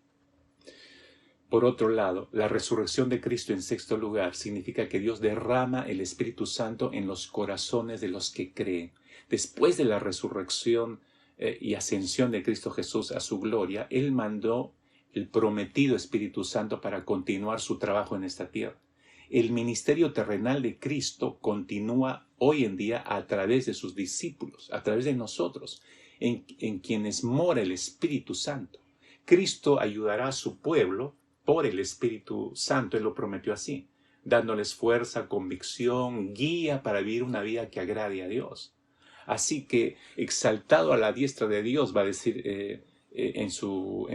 Por otro lado, la resurrección de Cristo en sexto lugar significa que Dios derrama el Espíritu Santo en los corazones de los que creen. Después de la resurrección y ascensión de Cristo Jesús a su gloria, Él mandó el prometido Espíritu Santo para continuar su trabajo en esta tierra. El ministerio terrenal de Cristo continúa hoy en día a través de sus discípulos, a través de nosotros, en quienes mora el Espíritu Santo. Cristo ayudará a su pueblo por el Espíritu Santo, Él lo prometió así, dándoles fuerza, convicción, guía para vivir una vida que agrade a Dios. Así que, exaltado a la diestra de Dios, va a decir en su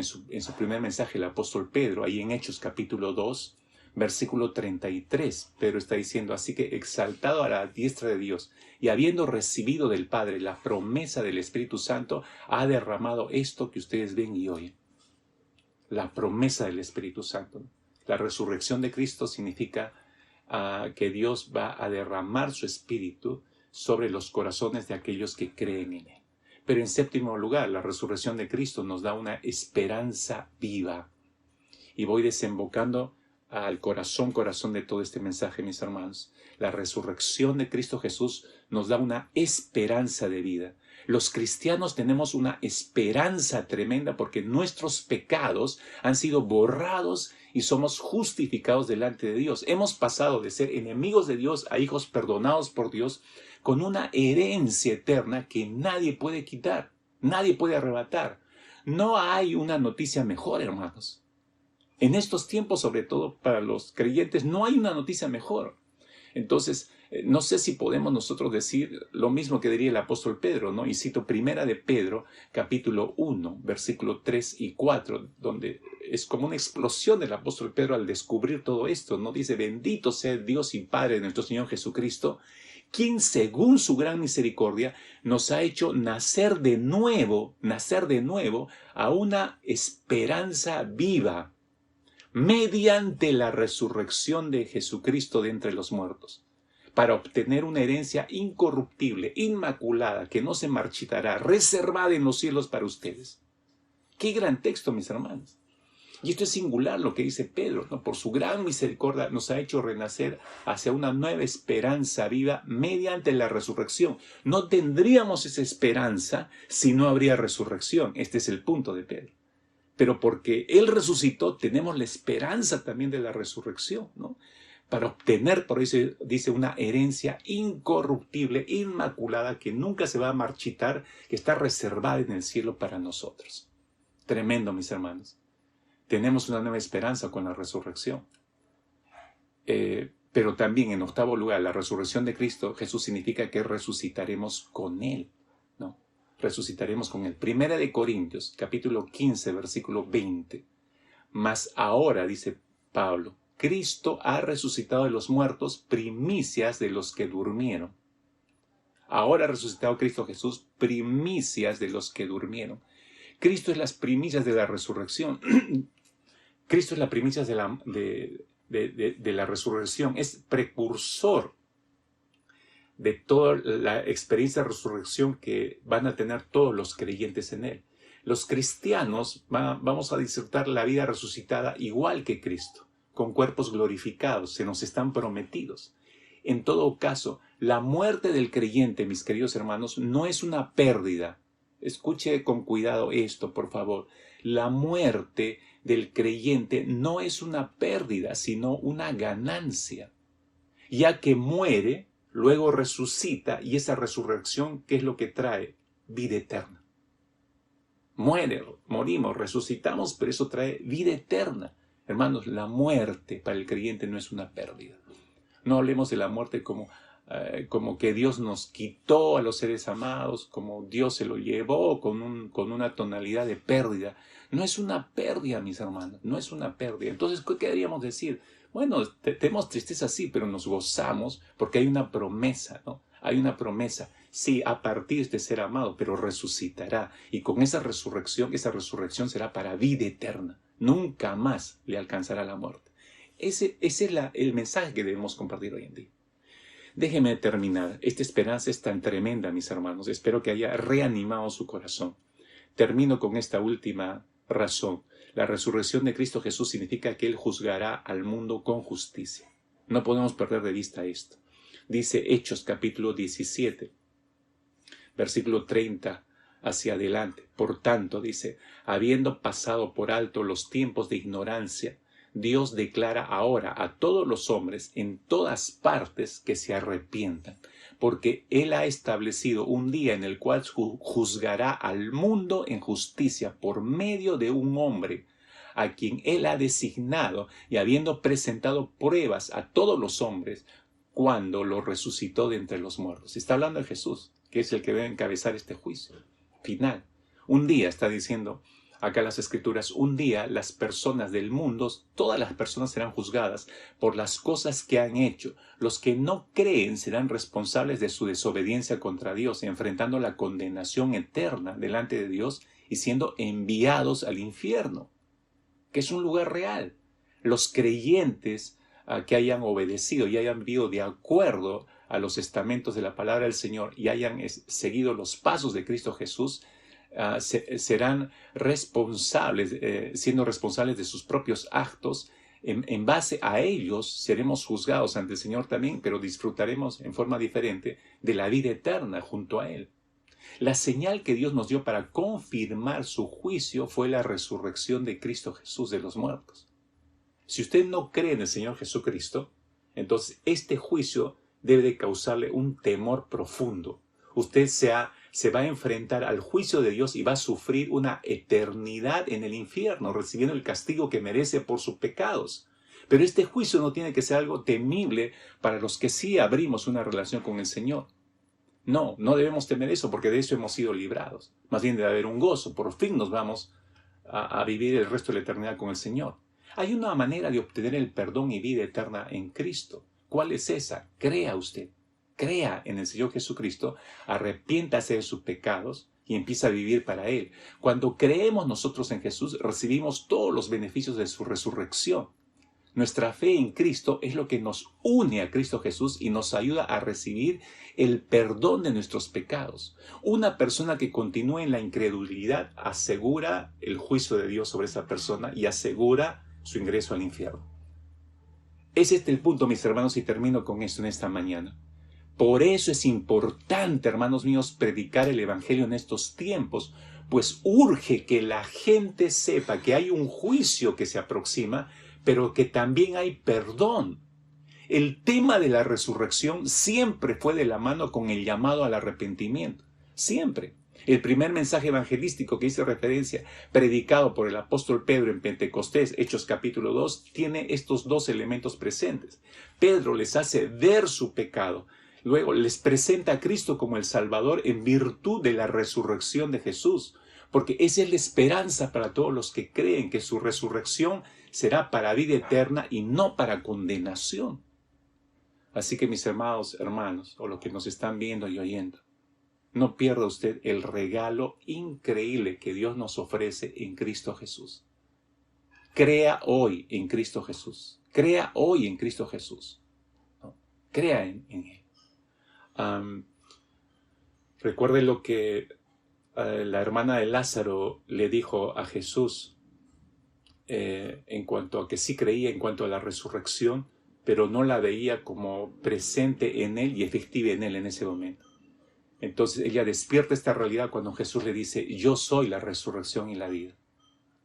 primer mensaje el apóstol Pedro, ahí en Hechos capítulo 2, versículo 33, Pedro está diciendo, así que exaltado a la diestra de Dios y habiendo recibido del Padre la promesa del Espíritu Santo, ha derramado esto que ustedes ven y oyen. La promesa del Espíritu Santo. La resurrección de Cristo significa que Dios va a derramar su Espíritu sobre los corazones de aquellos que creen en Él. Pero en séptimo lugar, la resurrección de Cristo nos da una esperanza viva. Y voy desembocando al corazón de todo este mensaje, mis hermanos. La resurrección de Cristo Jesús nos da una esperanza de vida. Los cristianos tenemos una esperanza tremenda porque nuestros pecados han sido borrados y somos justificados delante de Dios. Hemos pasado de ser enemigos de Dios a hijos perdonados por Dios con una herencia eterna que nadie puede quitar, nadie puede arrebatar. No hay una noticia mejor, hermanos. En estos tiempos, sobre todo para los creyentes, no hay una noticia mejor. Entonces, No sé si podemos nosotros decir lo mismo que diría el apóstol Pedro, ¿no? Y cito Primera de Pedro, capítulo 1, versículo 3 y 4, donde es como una explosión del apóstol Pedro al descubrir todo esto, ¿no? Dice, bendito sea Dios y Padre de nuestro Señor Jesucristo, quien según su gran misericordia nos ha hecho nacer de nuevo a una esperanza viva, mediante la resurrección de Jesucristo de entre los muertos, para obtener una herencia incorruptible, inmaculada, que no se marchitará, reservada en los cielos para ustedes. Qué gran texto, mis hermanos. Y esto es singular lo que dice Pedro, ¿no? Por su gran misericordia nos ha hecho renacer hacia una nueva esperanza viva mediante la resurrección. No tendríamos esa esperanza si no habría resurrección. Este es el punto de Pedro. Pero porque Él resucitó, tenemos la esperanza también de la resurrección, ¿no? Para obtener, por eso dice, una herencia incorruptible, inmaculada, que nunca se va a marchitar, que está reservada en el cielo para nosotros. Tremendo, mis hermanos. Tenemos una nueva esperanza con la resurrección. Pero también, en octavo lugar, la resurrección de Cristo Jesús significa que resucitaremos con Él, ¿no? Resucitaremos con Él. Primera de Corintios, capítulo 15, versículo 20. Mas ahora, dice Pablo, Cristo ha resucitado de los muertos, primicias de los que durmieron. Ahora ha resucitado Cristo Jesús, primicias de los que durmieron. Cristo es las primicias de la resurrección. Cristo es la primicia de la resurrección. Es precursor de toda la experiencia de resurrección que van a tener todos los creyentes en Él. Los cristianos vamos a disfrutar la vida resucitada igual que Cristo, con cuerpos glorificados, se nos están prometidos. En todo caso, la muerte del creyente, mis queridos hermanos, no es una pérdida. Escuche con cuidado esto, por favor. La muerte del creyente no es una pérdida, sino una ganancia. Ya que muere, luego resucita, y esa resurrección, ¿qué es lo que trae? Vida eterna. Morimos, resucitamos, pero eso trae vida eterna. Hermanos, la muerte para el creyente no es una pérdida. No hablemos de la muerte como que Dios nos quitó a los seres amados, como Dios se lo llevó con una tonalidad de pérdida. No es una pérdida, mis hermanos, no es una pérdida. Entonces, ¿qué deberíamos decir? Bueno, tenemos tristeza, sí, pero nos gozamos porque hay una promesa, ¿no? Hay una promesa. Sí, a partir de ser amado, pero resucitará. Y con esa resurrección será para vida eterna. Nunca más le alcanzará la muerte. Ese es el mensaje que debemos compartir hoy en día. Déjeme terminar. Esta esperanza es tan tremenda, mis hermanos. Espero que haya reanimado su corazón. Termino con esta última razón. La resurrección de Cristo Jesús significa que Él juzgará al mundo con justicia. No podemos perder de vista esto. Dice Hechos capítulo 17, versículo 30 hacia adelante. Por tanto, dice, habiendo pasado por alto los tiempos de ignorancia, Dios declara ahora a todos los hombres en todas partes que se arrepientan, porque Él ha establecido un día en el cual juzgará al mundo en justicia por medio de un hombre, a quien Él ha designado, y habiendo presentado pruebas a todos los hombres, cuando lo resucitó de entre los muertos. Está hablando de Jesús, que es el que debe encabezar este juicio final. Un día, está diciendo acá las Escrituras, un día las personas del mundo, todas las personas serán juzgadas por las cosas que han hecho. Los que no creen serán responsables de su desobediencia contra Dios, enfrentando la condenación eterna delante de Dios y siendo enviados al infierno, que es un lugar real. Los creyentes que hayan obedecido y hayan vivido de acuerdo a los estamentos de la palabra del Señor y hayan seguido los pasos de Cristo Jesús, serán responsables, siendo responsables de sus propios actos. En base a ellos seremos juzgados ante el Señor también, pero disfrutaremos en forma diferente de la vida eterna junto a Él. La señal que Dios nos dio para confirmar su juicio fue la resurrección de Cristo Jesús de los muertos. Si usted no cree en el Señor Jesucristo, entonces este juicio debe de causarle un temor profundo. Usted se va a enfrentar al juicio de Dios y va a sufrir una eternidad en el infierno, recibiendo el castigo que merece por sus pecados. Pero este juicio no tiene que ser algo temible para los que sí abrimos una relación con el Señor. No, no debemos temer eso, porque de eso hemos sido librados. Más bien debe haber un gozo. Por fin nos vamos a vivir el resto de la eternidad con el Señor. Hay una manera de obtener el perdón y vida eterna en Cristo. ¿Cuál es esa? Crea usted. Crea en el Señor Jesucristo, arrepiéntase de sus pecados y empieza a vivir para Él. Cuando creemos nosotros en Jesús, recibimos todos los beneficios de su resurrección. Nuestra fe en Cristo es lo que nos une a Cristo Jesús y nos ayuda a recibir el perdón de nuestros pecados. Una persona que continúa en la incredulidad asegura el juicio de Dios sobre esa persona y asegura su ingreso al infierno. Es este el punto, mis hermanos, y termino con esto en esta mañana. Por eso es importante, hermanos míos, predicar el Evangelio en estos tiempos, pues urge que la gente sepa que hay un juicio que se aproxima, pero que también hay perdón. El tema de la resurrección siempre fue de la mano con el llamado al arrepentimiento. Siempre. El primer mensaje evangelístico que hice referencia, predicado por el apóstol Pedro en Pentecostés, Hechos capítulo 2, tiene estos dos elementos presentes. Pedro les hace ver su pecado. Luego les presenta a Cristo como el Salvador en virtud de la resurrección de Jesús. Porque esa es la esperanza para todos los que creen que su resurrección será para vida eterna y no para condenación. Así que mis hermanos, o los que nos están viendo y oyendo, no pierda usted el regalo increíble que Dios nos ofrece en Cristo Jesús. Crea hoy en Cristo Jesús. Crea hoy en Cristo Jesús. ¿No? Crea en Él. Recuerde lo que la hermana de Lázaro le dijo a Jesús en cuanto a que sí creía en cuanto a la resurrección, pero no la veía como presente en Él y efectiva en Él en ese momento. Entonces ella despierta esta realidad cuando Jesús le dice: yo soy la resurrección y la vida.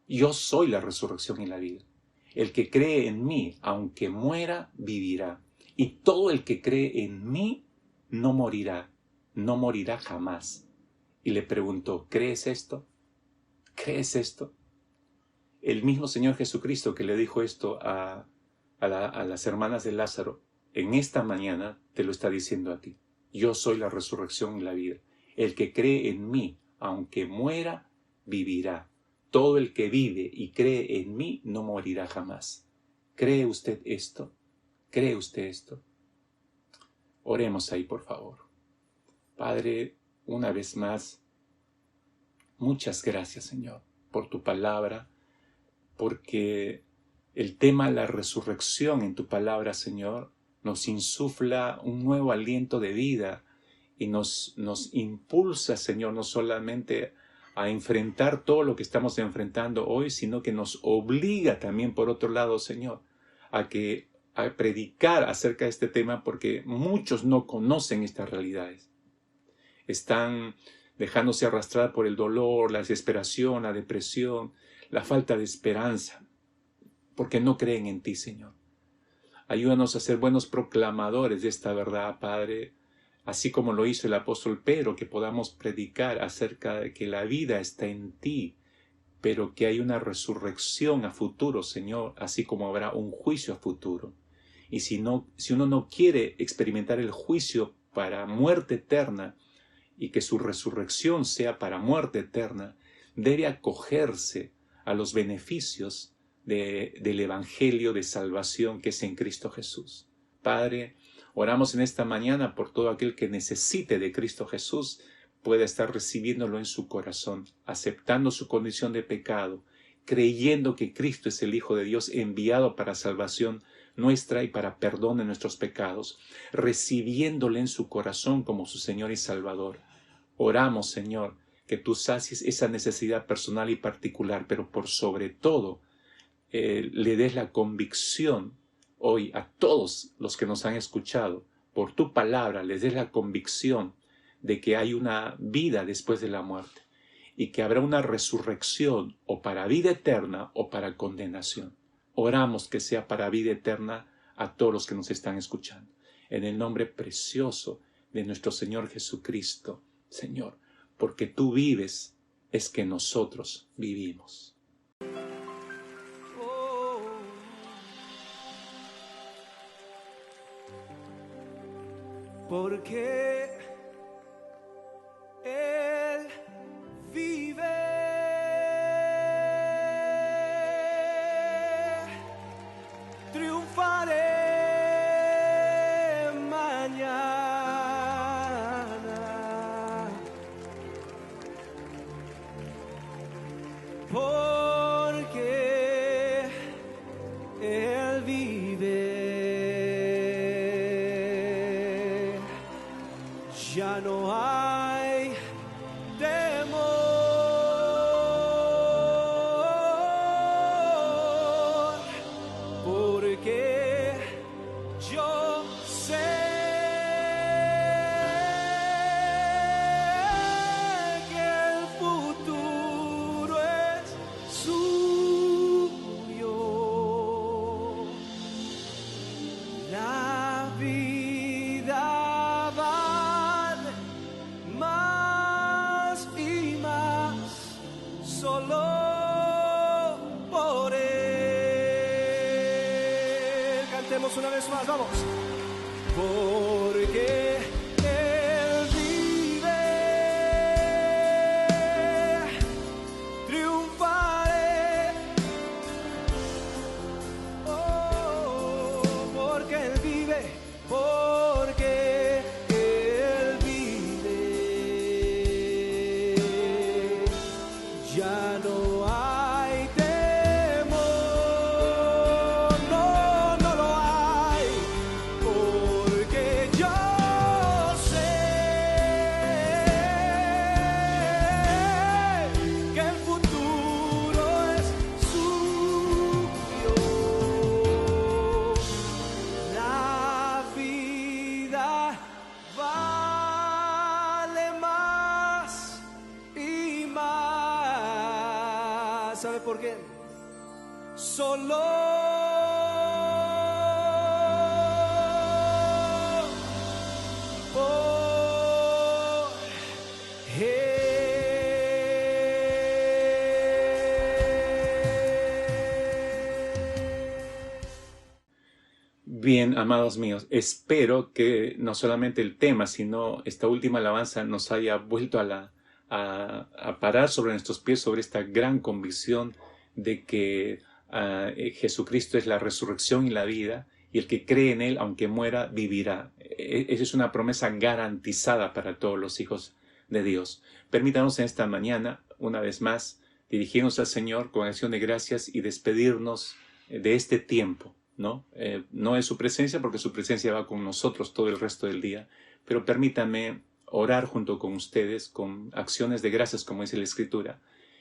Yo soy la resurrección y la vida. El que cree en mí, aunque muera, vivirá. Y todo el que cree en mí no morirá jamás. Y le preguntó: ¿crees esto? ¿Crees esto? El mismo Señor Jesucristo que le dijo esto a las hermanas de Lázaro, en esta mañana te lo está diciendo a ti. Yo soy la resurrección y la vida. El que cree en mí, aunque muera, vivirá. Todo el que vive y cree en mí no morirá jamás. ¿Cree usted esto? ¿Cree usted esto? Oremos ahí, por favor. Padre, una vez más, muchas gracias, Señor, por tu palabra, porque el tema de la resurrección en tu palabra, Señor, nos insufla un nuevo aliento de vida y nos impulsa, Señor, no solamente a enfrentar todo lo que estamos enfrentando hoy, sino que nos obliga también, por otro lado, Señor, a predicar acerca de este tema, porque muchos no conocen estas realidades. Están dejándose arrastrar por el dolor, la desesperación, la depresión, la falta de esperanza, porque no creen en ti, Señor. Ayúdanos a ser buenos proclamadores de esta verdad, Padre, así como lo hizo el apóstol Pedro, que podamos predicar acerca de que la vida está en ti, pero que hay una resurrección a futuro, Señor, así como habrá un juicio a futuro. Y si uno no quiere experimentar el juicio para muerte eterna y que su resurrección sea para muerte eterna, debe acogerse a los beneficios del Evangelio de salvación que es en Cristo Jesús. Padre, oramos en esta mañana por todo aquel que necesite de Cristo Jesús, pueda estar recibiéndolo en su corazón, aceptando su condición de pecado, creyendo que Cristo es el Hijo de Dios enviado para salvación nuestra y para perdón de nuestros pecados, recibiéndole en su corazón como su Señor y Salvador. Oramos, Señor, que tú sacies esa necesidad personal y particular, pero por sobre todo, le des la convicción hoy a todos los que nos han escuchado, por tu palabra, les des la convicción de que hay una vida después de la muerte y que habrá una resurrección o para vida eterna o para condenación. Oramos que sea para vida eterna a todos los que nos están escuchando. En el nombre precioso de nuestro Señor Jesucristo, Señor, porque tú vives, es que nosotros vivimos. porque Él vive. Triunfaré mañana, porque Él vive. Ya no hay temor, porque yo sé que el futuro es suyo. La vida vale más y más solo por Él. Cantemos una vez más, vamos. Porque Él vive, triunfaré. Oh, porque Él vive, porque Él vive. Ya no hay temor, no, no lo hay, porque yo sé que el futuro es suyo. La vida vale más y más. ¿Sabe por qué? Solo por Bien, amados míos, espero que no solamente el tema, sino esta última alabanza nos haya vuelto a parar sobre nuestros pies, sobre esta gran convicción de que Jesucristo es la resurrección y la vida, y el que cree en Él, aunque muera, vivirá. Esa es una promesa garantizada para todos los hijos de Dios. Permítanos en esta mañana, una vez más, dirigirnos al Señor con acción de gracias y despedirnos de este tiempo. No es su presencia, porque su presencia va con nosotros todo el resto del día, pero permítanme orar junto con ustedes con acciones de gracias, como dice la Escritura,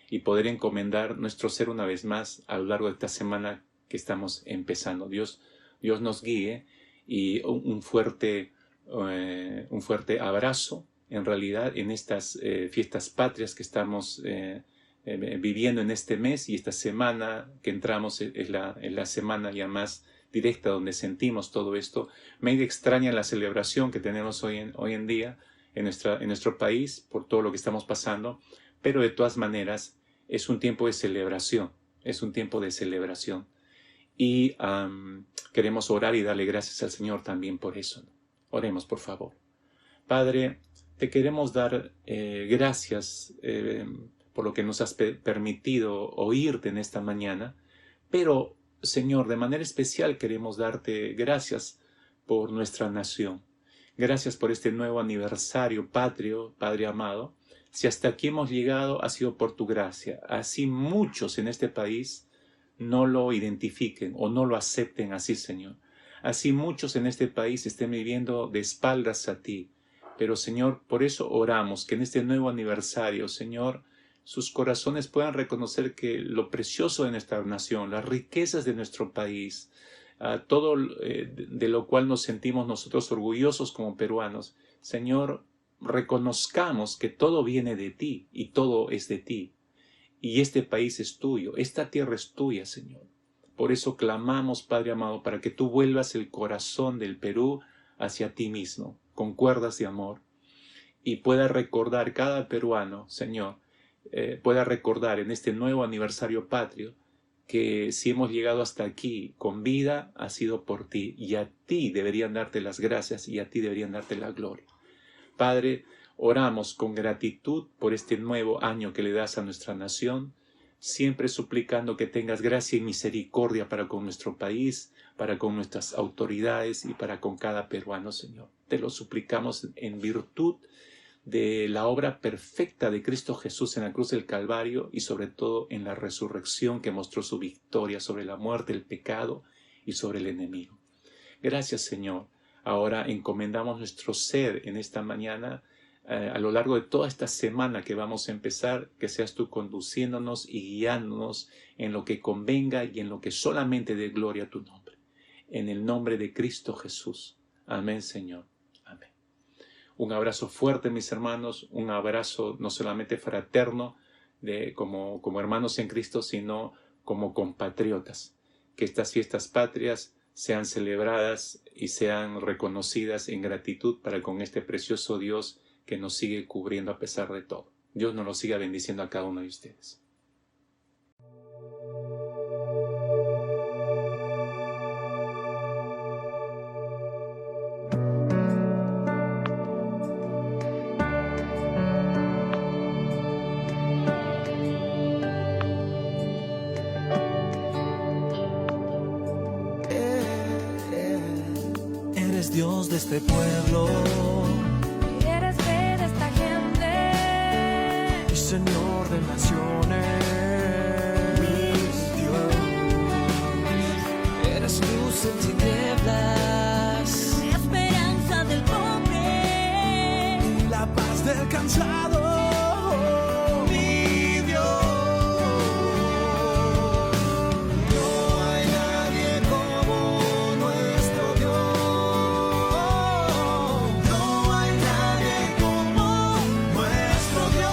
y poder encomendar nuestro ser una vez más a lo largo de esta semana que estamos empezando. Dios nos guíe, y un fuerte abrazo en realidad en estas fiestas patrias que estamos viviendo en este mes, y esta semana que entramos es la semana ya más directa donde sentimos todo esto. Medio extraña la celebración que tenemos hoy en día en nuestro país por todo lo que estamos pasando, pero de todas maneras es un tiempo de celebración, y queremos orar y darle gracias al Señor también por eso. Oremos, por favor. Padre, te queremos dar gracias por lo que nos has permitido oírte en esta mañana, pero, Señor, de manera especial queremos darte gracias por nuestra nación. Gracias por este nuevo aniversario patrio, Padre amado. Si hasta aquí hemos llegado, ha sido por tu gracia. Así muchos en este país no lo identifiquen o no lo acepten así, Señor. Así muchos en este país estén viviendo de espaldas a ti. Pero, Señor, por eso oramos que en este nuevo aniversario, Señor, sus corazones puedan reconocer que lo precioso de nuestra nación, las riquezas de nuestro país, todo de lo cual nos sentimos nosotros orgullosos como peruanos, Señor, reconozcamos que todo viene de ti y todo es de ti. Y este país es tuyo, esta tierra es tuya, Señor. Por eso clamamos, Padre amado, para que tú vuelvas el corazón del Perú hacia ti mismo, con cuerdas de amor, y pueda recordar cada peruano, Señor, pueda recordar en este nuevo aniversario patrio que si hemos llegado hasta aquí con vida, ha sido por ti, y a ti deberían darte las gracias y a ti deberían darte la gloria. Padre, oramos con gratitud por este nuevo año que le das a nuestra nación, siempre suplicando que tengas gracia y misericordia para con nuestro país, para con nuestras autoridades y para con cada peruano, Señor. Te lo suplicamos en virtud de la obra perfecta de Cristo Jesús en la cruz del Calvario y sobre todo en la resurrección que mostró su victoria sobre la muerte, el pecado y sobre el enemigo. Gracias, Señor. Ahora encomendamos nuestro ser en esta mañana, a lo largo de toda esta semana que vamos a empezar, que seas tú conduciéndonos y guiándonos en lo que convenga y en lo que solamente dé gloria a tu nombre. En el nombre de Cristo Jesús. Amén, Señor. Amén. Un abrazo fuerte, mis hermanos, un abrazo no solamente fraterno como hermanos en Cristo, sino como compatriotas. Que estas fiestas patrias sean celebradas y sean reconocidas en gratitud para con este precioso Dios que nos sigue cubriendo a pesar de todo. Dios nos lo siga bendiciendo a cada uno de ustedes. Eres Dios de este pueblo, Eres rey de esta gente. y Señor de naciones. Mi Dios, eres luz en tinieblas, Esperanza del pobre. y la paz del cansado. Mi Dios, no hay nadie como nuestro Dios. No hay nadie como nuestro Dios.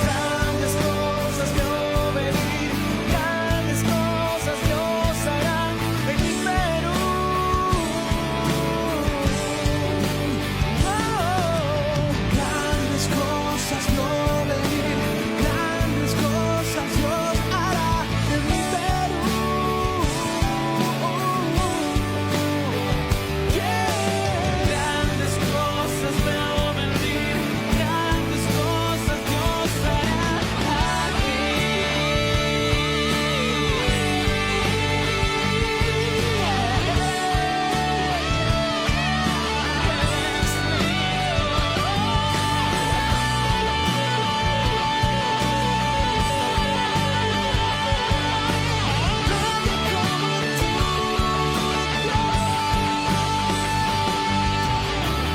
Grandes cosas vio venir, grandes cosas Dios hará en mi Perú. Grandes cosas vio venir, grandes cosas Dios hará en mi Perú. Grandes cosas veo venir, grandes cosas Dios hará aquí.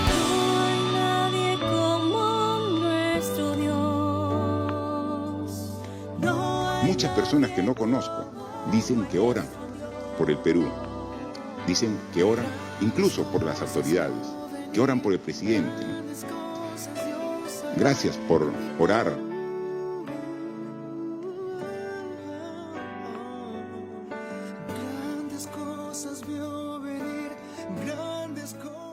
No hay nadie como nuestro Dios. No hay Muchas personas que no conozco dicen que oran por el Perú, dicen que oran incluso por las autoridades, que oran por el presidente. Gracias por orar. Grandes cosas vio venir, grandes cosas.